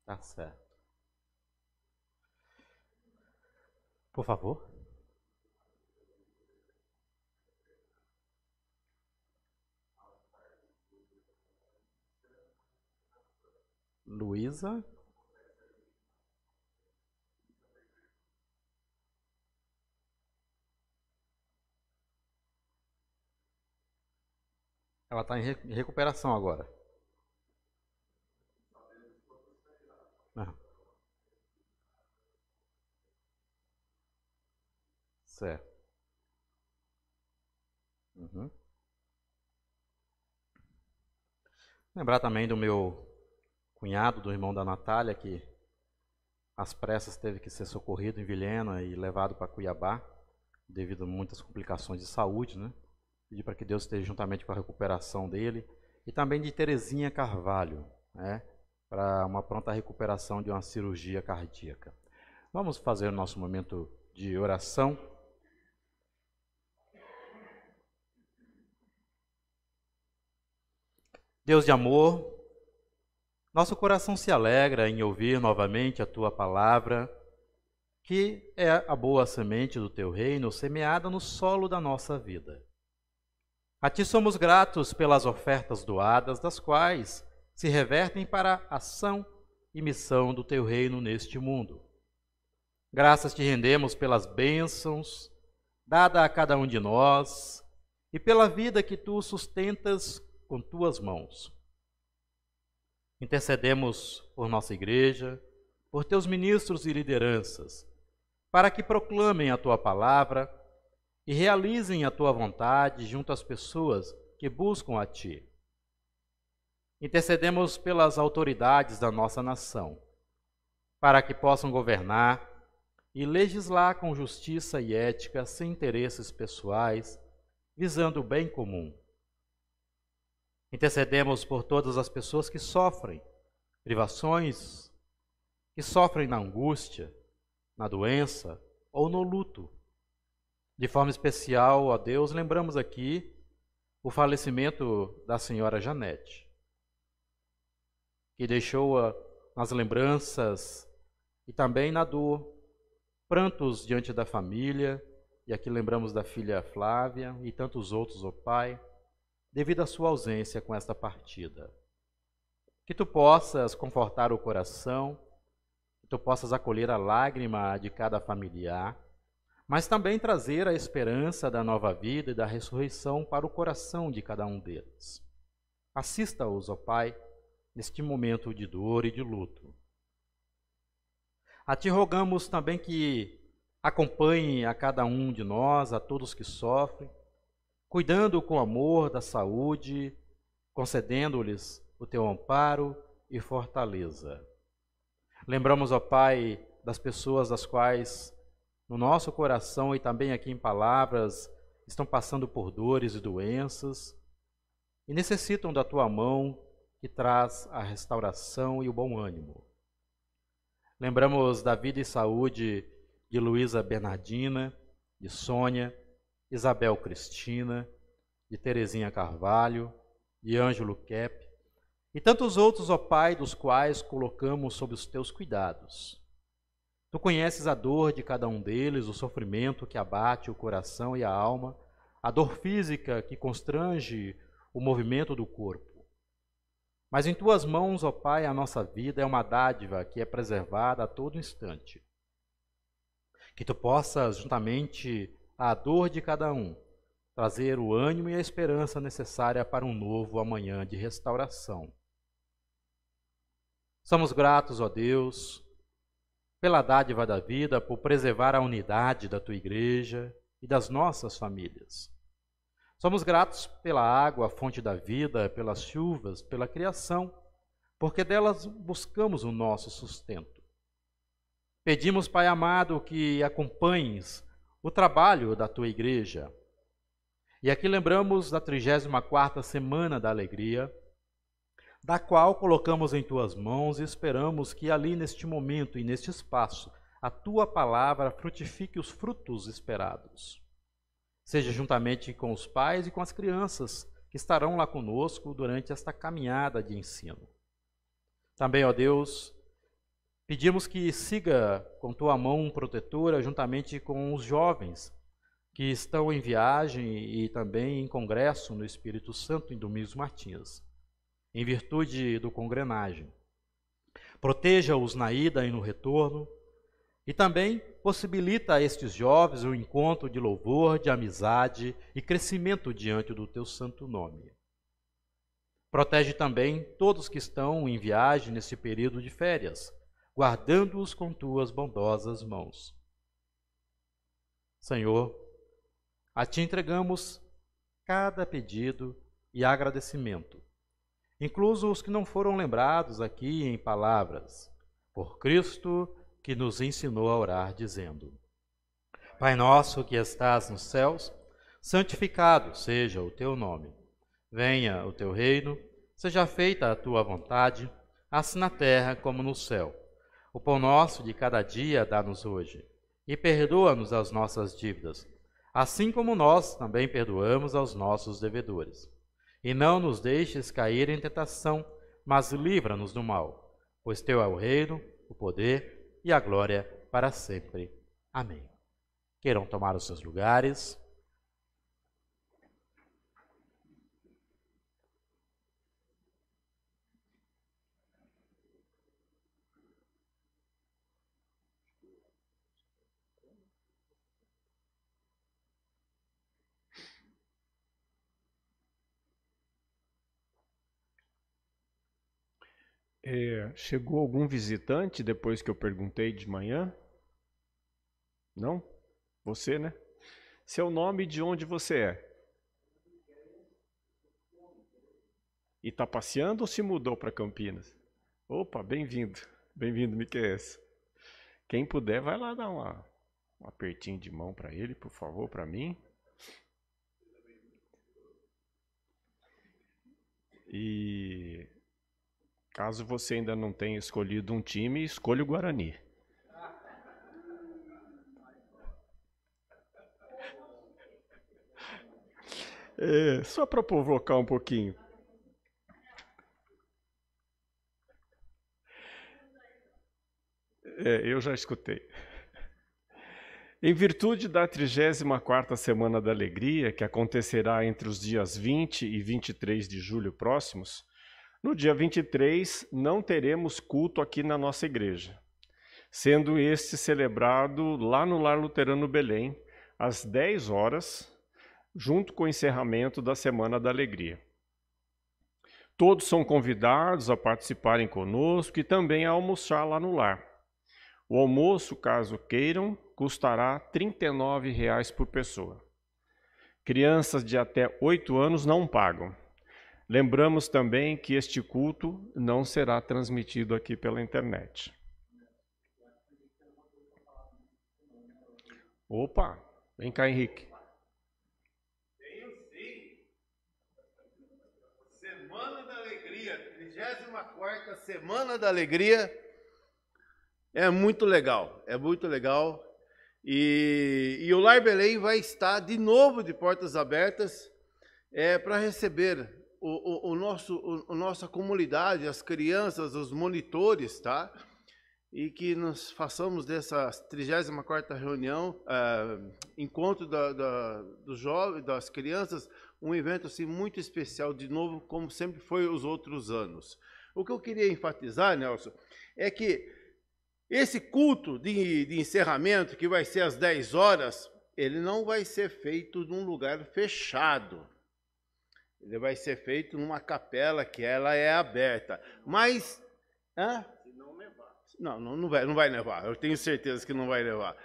Tá certo. Por favor. Luísa. Ela está em recuperação agora. Ah. Certo. Uhum. Lembrar também do meu cunhado, do irmão da Natália, que às pressas teve que ser socorrido em Vilhena e levado para Cuiabá, devido a muitas complicações de saúde, né? Pedir para que Deus esteja juntamente com a recuperação dele. E também de Terezinha Carvalho, né? Para uma pronta recuperação de uma cirurgia cardíaca. Vamos fazer o nosso momento de oração. Deus de amor, nosso coração se alegra em ouvir novamente a Tua palavra, que é a boa semente do Teu reino semeada no solo da nossa vida. A Ti somos gratos pelas ofertas doadas, das quais se revertem para a ação e missão do Teu reino neste mundo. Graças Te rendemos pelas bênçãos dadas a cada um de nós e pela vida que Tu sustentas com Tuas mãos. Intercedemos por nossa igreja, por Teus ministros e lideranças, para que proclamem a Tua palavra e realizem a Tua vontade junto às pessoas que buscam a Ti. Intercedemos pelas autoridades da nossa nação, para que possam governar e legislar com justiça e ética sem interesses pessoais, visando o bem comum. Intercedemos por todas as pessoas que sofrem privações, que sofrem na angústia, na doença ou no luto. De forma especial, ó Deus, lembramos aqui o falecimento da senhora Janete, que deixou nas lembranças e também na dor, prantos diante da família, e aqui lembramos da filha Flávia e tantos outros, ó Pai, devido à sua ausência com esta partida. Que Tu possas confortar o coração, que Tu possas acolher a lágrima de cada familiar, mas também trazer a esperança da nova vida e da ressurreição para o coração de cada um deles. Assista-os, ó Pai, neste momento de dor e de luto. A Ti rogamos também que acompanhe a cada um de nós, a todos que sofrem, cuidando com amor da saúde, concedendo-lhes o Teu amparo e fortaleza. Lembramos, ó Pai, das pessoas das quais no nosso coração e também aqui em palavras estão passando por dores e doenças e necessitam da Tua mão que traz a restauração e o bom ânimo. Lembramos da vida e saúde de Luísa Bernardina, de Sônia, Isabel Cristina, de Terezinha Carvalho, de Ângelo Kep, e tantos outros, ó Pai, dos quais colocamos sob os Teus cuidados. Tu conheces a dor de cada um deles, o sofrimento que abate o coração e a alma, a dor física que constrange o movimento do corpo. Mas em Tuas mãos, ó Pai, a nossa vida é uma dádiva que é preservada a todo instante. Que Tu possas, juntamente à dor de cada um, trazer o ânimo e a esperança necessária para um novo amanhã de restauração. Somos gratos, ó Deus, pela dádiva da vida, por preservar a unidade da tua igreja e das nossas famílias. Somos gratos pela água, a fonte da vida, pelas chuvas, pela criação, porque delas buscamos o nosso sustento. Pedimos, Pai amado, que acompanhes o trabalho da tua igreja. E aqui lembramos da 34ª Semana da Alegria, da qual colocamos em tuas mãos e esperamos que ali neste momento e neste espaço a tua palavra frutifique os frutos esperados. Seja juntamente com os pais e com as crianças que estarão lá conosco durante esta caminhada de ensino. Também, ó Deus, pedimos que siga com tua mão protetora juntamente com os jovens que estão em viagem e também em congresso no Espírito Santo em Domingos Martins, em virtude do congrenagem. Proteja-os na ida e no retorno, e também possibilita a estes jovens um encontro de louvor, de amizade e crescimento diante do teu santo nome. Protege também todos que estão em viagem nesse período de férias, guardando-os com tuas bondosas mãos. Senhor, a ti entregamos cada pedido e agradecimento, incluso os que não foram lembrados aqui em palavras, por Cristo que nos ensinou a orar, dizendo: Pai nosso que estás nos céus, santificado seja o teu nome. Venha o teu reino, seja feita a tua vontade, assim na terra como no céu. O pão nosso de cada dia dá-nos hoje, e perdoa-nos as nossas dívidas, assim como nós também perdoamos aos nossos devedores. E não nos deixes cair em tentação, mas livra-nos do mal, pois teu é o reino, o poder e a glória para sempre. Amém. Queiram tomar os seus lugares. Chegou algum visitante depois que eu perguntei de manhã? Não? Você, né? Seu nome e de onde você é? E está passeando ou se mudou para Campinas? Opa, bem-vindo. Bem-vindo, Miquel. Quem puder, vai lá dar um apertinho de mão para ele, por favor, para mim. E caso você ainda não tenha escolhido um time, escolha o Guarani. Só para provocar um pouquinho. Eu já escutei. Em virtude da 34ª Semana da Alegria, que acontecerá entre os dias 20 e 23 de julho próximos, no dia 23 não teremos culto aqui na nossa igreja, sendo este celebrado lá no Lar Luterano Belém, às 10 horas, junto com o encerramento da Semana da Alegria. Todos são convidados a participarem conosco e também a almoçar lá no lar. O almoço, caso queiram, custará R$ 39,00 por pessoa. Crianças de até 8 anos não pagam. Lembramos também que este culto não será transmitido aqui pela internet. Opa, vem cá, Henrique. Tenho sim. Semana da Alegria, 34ª Semana da Alegria. É muito legal, é muito legal. E o Lar Belém vai estar de novo de portas abertas para receber nossa comunidade, as crianças, os monitores, tá? E que nós façamos dessa 34ª reunião, encontro dos jovens, das crianças, um evento assim muito especial, de novo, como sempre foi os outros anos. O que eu queria enfatizar, Nelson, é que esse culto de encerramento, que vai ser às 10 horas, ele não vai ser feito num lugar fechado. Ele vai ser feito numa capela que ela é aberta. Mas, Não vai nevar. Eu tenho certeza que não vai nevar.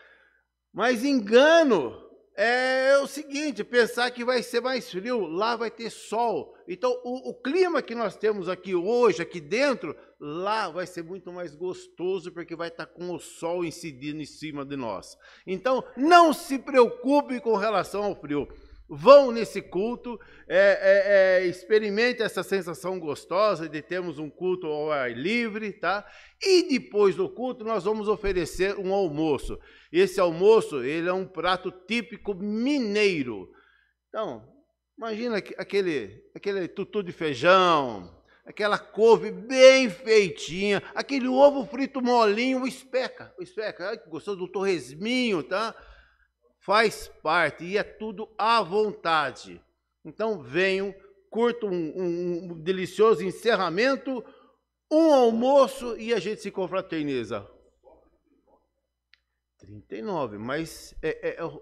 Mas engano é o seguinte, pensar que vai ser mais frio, lá vai ter sol. Então, o clima que nós temos aqui hoje, aqui dentro, lá vai ser muito mais gostoso, porque vai estar com o sol incidindo em cima de nós. Então, não se preocupe com relação ao frio. Vão nesse culto, experimente essa sensação gostosa de termos um culto ao ar livre, tá? E depois do culto nós vamos oferecer um almoço. Esse almoço, ele é um prato típico mineiro. Então, imagina aquele tutu de feijão, aquela couve bem feitinha, aquele ovo frito molinho, o especa, ai que gostoso, do torresminho, tá? Faz parte e é tudo à vontade. Então venham, curtam um delicioso encerramento, um almoço e a gente se confraterniza. 39, mas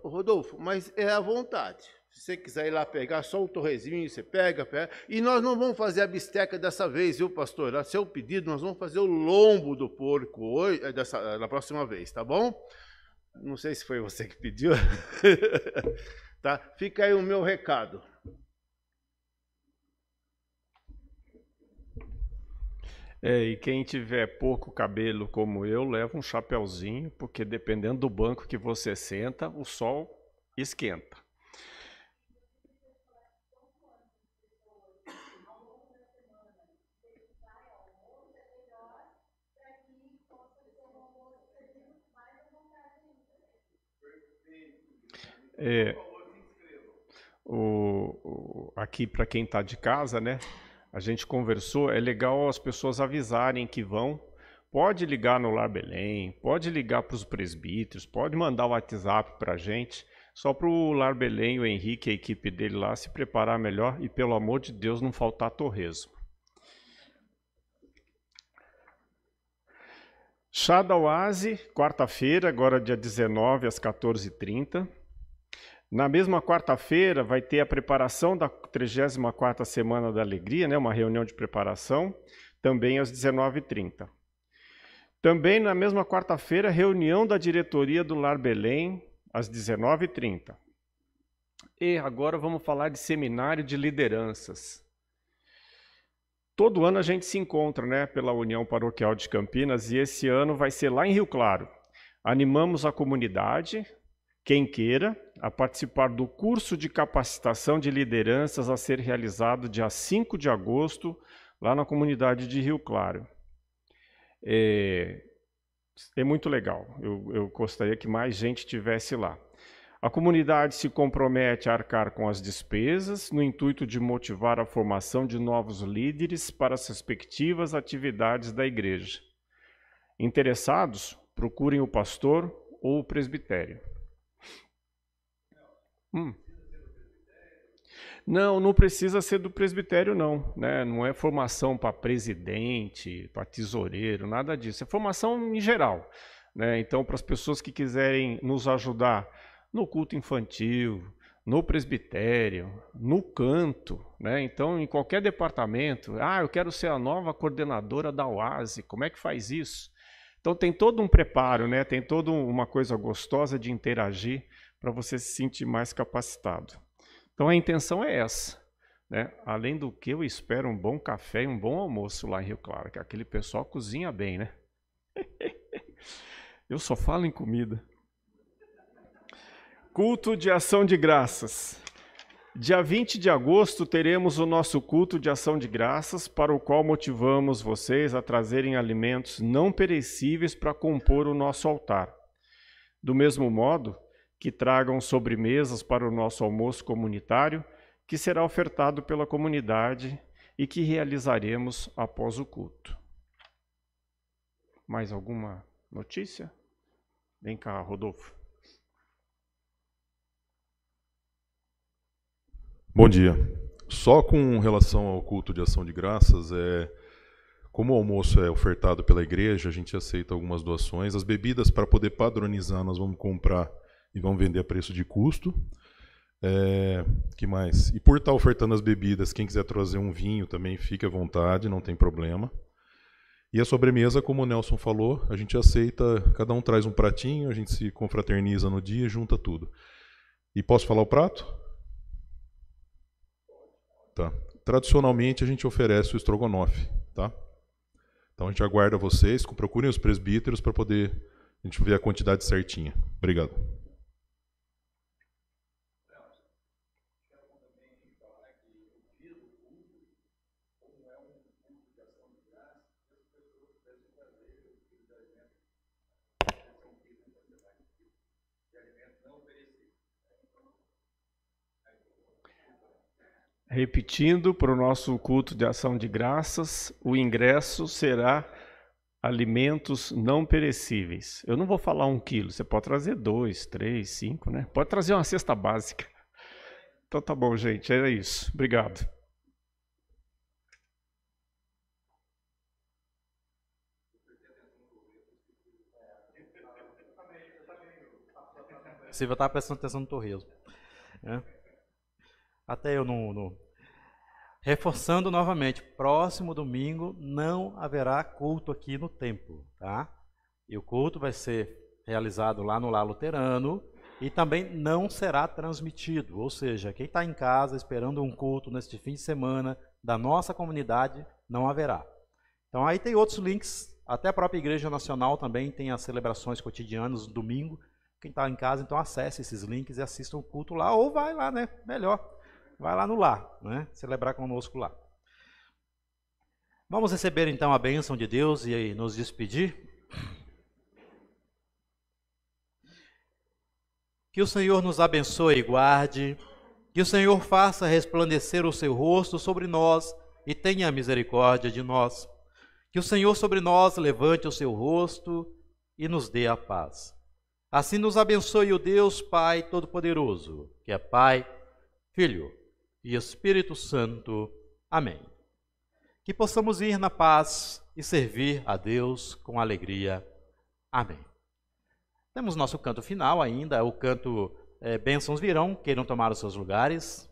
Rodolfo, mas é à vontade. Se você quiser ir lá pegar só o torresminho, você pega. E nós não vamos fazer a bisteca dessa vez, viu, pastor? A seu pedido, nós vamos fazer o lombo do porco hoje, na próxima vez, tá bom? Não sei se foi você que pediu. Tá? Fica aí o meu recado. E quem tiver pouco cabelo como eu, leva um chapeuzinho, porque dependendo do banco que você senta, o sol esquenta. Aqui para quem está de casa, né? A gente conversou, é legal as pessoas avisarem que vão. Pode ligar no Lar Belém, pode ligar para os presbíteros, pode mandar o WhatsApp para a gente, só para o Lar Belém, o Henrique e a equipe dele lá se preparar melhor e, pelo amor de Deus, não faltar torresmo. Chá da Oase, quarta-feira, agora dia 19 às 14h30. Na mesma quarta-feira vai ter a preparação da 34ª Semana da Alegria, né? Uma reunião de preparação, também às 19h30. Também na mesma quarta-feira, reunião da diretoria do Lar Belém, às 19h30. E agora vamos falar de seminário de lideranças. Todo ano a gente se encontra, né, pela União Paroquial de Campinas, e esse ano vai ser lá em Rio Claro. Animamos a comunidade, quem queira, a participar do curso de capacitação de lideranças a ser realizado dia 5 de agosto, lá na comunidade de Rio Claro. É muito legal, eu gostaria que mais gente estivesse lá. A comunidade se compromete a arcar com as despesas, no intuito de motivar a formação de novos líderes para as respectivas atividades da igreja. Interessados, procurem o pastor ou o presbitério. Não precisa ser do presbitério, não, né? Não é formação para presidente, para tesoureiro, nada disso. É formação em geral, né? Então, para as pessoas que quiserem nos ajudar no culto infantil, no presbitério, no canto, né? Então, em qualquer departamento, eu quero ser a nova coordenadora da Oase, como é que faz isso? Então, tem todo um preparo, né? Tem toda uma coisa gostosa de interagir para você se sentir mais capacitado. Então, a intenção é essa, né? Além do que, eu espero um bom café e um bom almoço lá em Rio Claro, que aquele pessoal cozinha bem, né? Eu só falo em comida. Culto de ação de graças. Dia 20 de agosto teremos o nosso culto de ação de graças, para o qual motivamos vocês a trazerem alimentos não perecíveis para compor o nosso altar. Do mesmo modo que tragam sobremesas para o nosso almoço comunitário, que será ofertado pela comunidade e que realizaremos após o culto. Mais alguma notícia? Vem cá, Rodolfo. Bom dia. Só com relação ao culto de ação de graças, como o almoço é ofertado pela igreja, a gente aceita algumas doações. As bebidas, para poder padronizar, nós vamos comprar e vamos vender a preço de custo. Que mais? E por estar ofertando as bebidas, quem quiser trazer um vinho também fique à vontade, não tem problema. E a sobremesa, como o Nelson falou, a gente aceita, cada um traz um pratinho, a gente se confraterniza no dia e junta tudo. E posso falar o prato? Tá. Tradicionalmente a gente oferece o estrogonofe, tá? Então a gente aguarda vocês, procurem os presbíteros para poder a gente ver a quantidade certinha. Obrigado. Repetindo, para o nosso culto de ação de graças, o ingresso será alimentos não perecíveis. Eu não vou falar 1 quilo, você pode trazer 2, 3, 5, né? Pode trazer uma cesta básica. Então tá bom, gente, era isso. Obrigado. Silvia estava prestando atenção no torresmo. Até eu Reforçando novamente, próximo domingo não haverá culto aqui no templo, tá? E o culto vai ser realizado lá no Lar Luterano e também não será transmitido. Ou seja, quem está em casa esperando um culto neste fim de semana da nossa comunidade, não haverá. Então aí tem outros links, até a própria Igreja Nacional também tem as celebrações cotidianas no domingo. Quem está em casa, então acesse esses links e assista o culto lá, ou vai lá, né? Melhor. Vai lá no lar, né? Celebrar conosco lá. Vamos receber então a bênção de Deus e nos despedir. Que o Senhor nos abençoe e guarde, que o Senhor faça resplandecer o seu rosto sobre nós e tenha misericórdia de nós. Que o Senhor sobre nós levante o seu rosto e nos dê a paz. Assim nos abençoe o Deus Pai Todo-Poderoso, que é Pai, Filho e Espírito Santo. Amém. Que possamos ir na paz e servir a Deus com alegria. Amém. Temos nosso canto final ainda, o canto Bênçãos Virão, queiram tomar os seus lugares.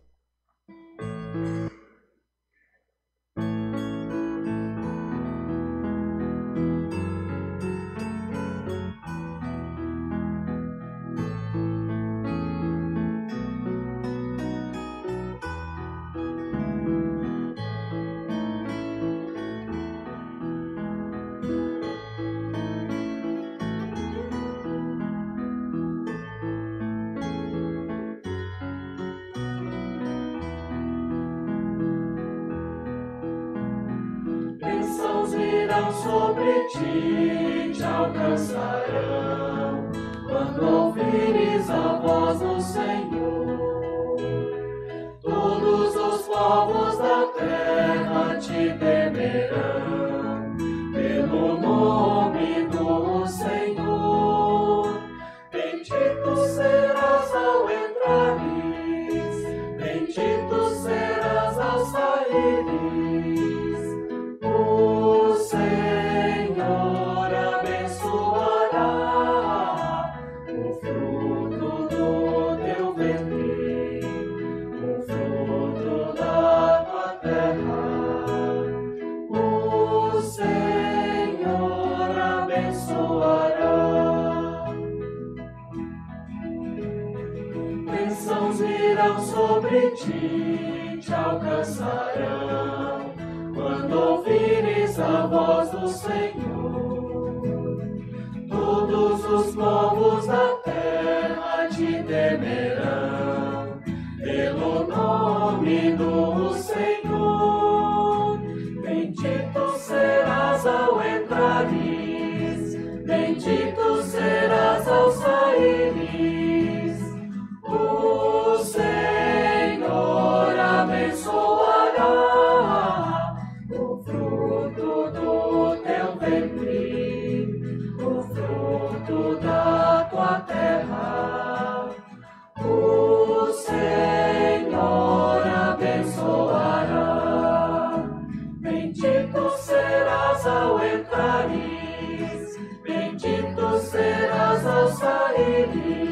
Bênçãos virão sobre ti, te alcançarão, quando ouvires a voz do Senhor. Todos os povos da terra te temerão, pelo nome do Senhor. Bendito serás ao entrares, bendito serás ao saíres. O Senhor abençoará o fruto do teu ventre, o fruto da tua terra. O Senhor abençoará. Bênçãos virão sobre ti, te alcançarão, quando ouvires a voz do Senhor. Todos os povos da terra te temerão, pelo nome do Senhor. Bendito serás ao entrares, bendito serás ao saíres. O Senhor abençoará o fruto do teu ventre, o fruto da tua terra. O Senhor abençoará. Bendito serás ao entrares, bendito serás ao saíres.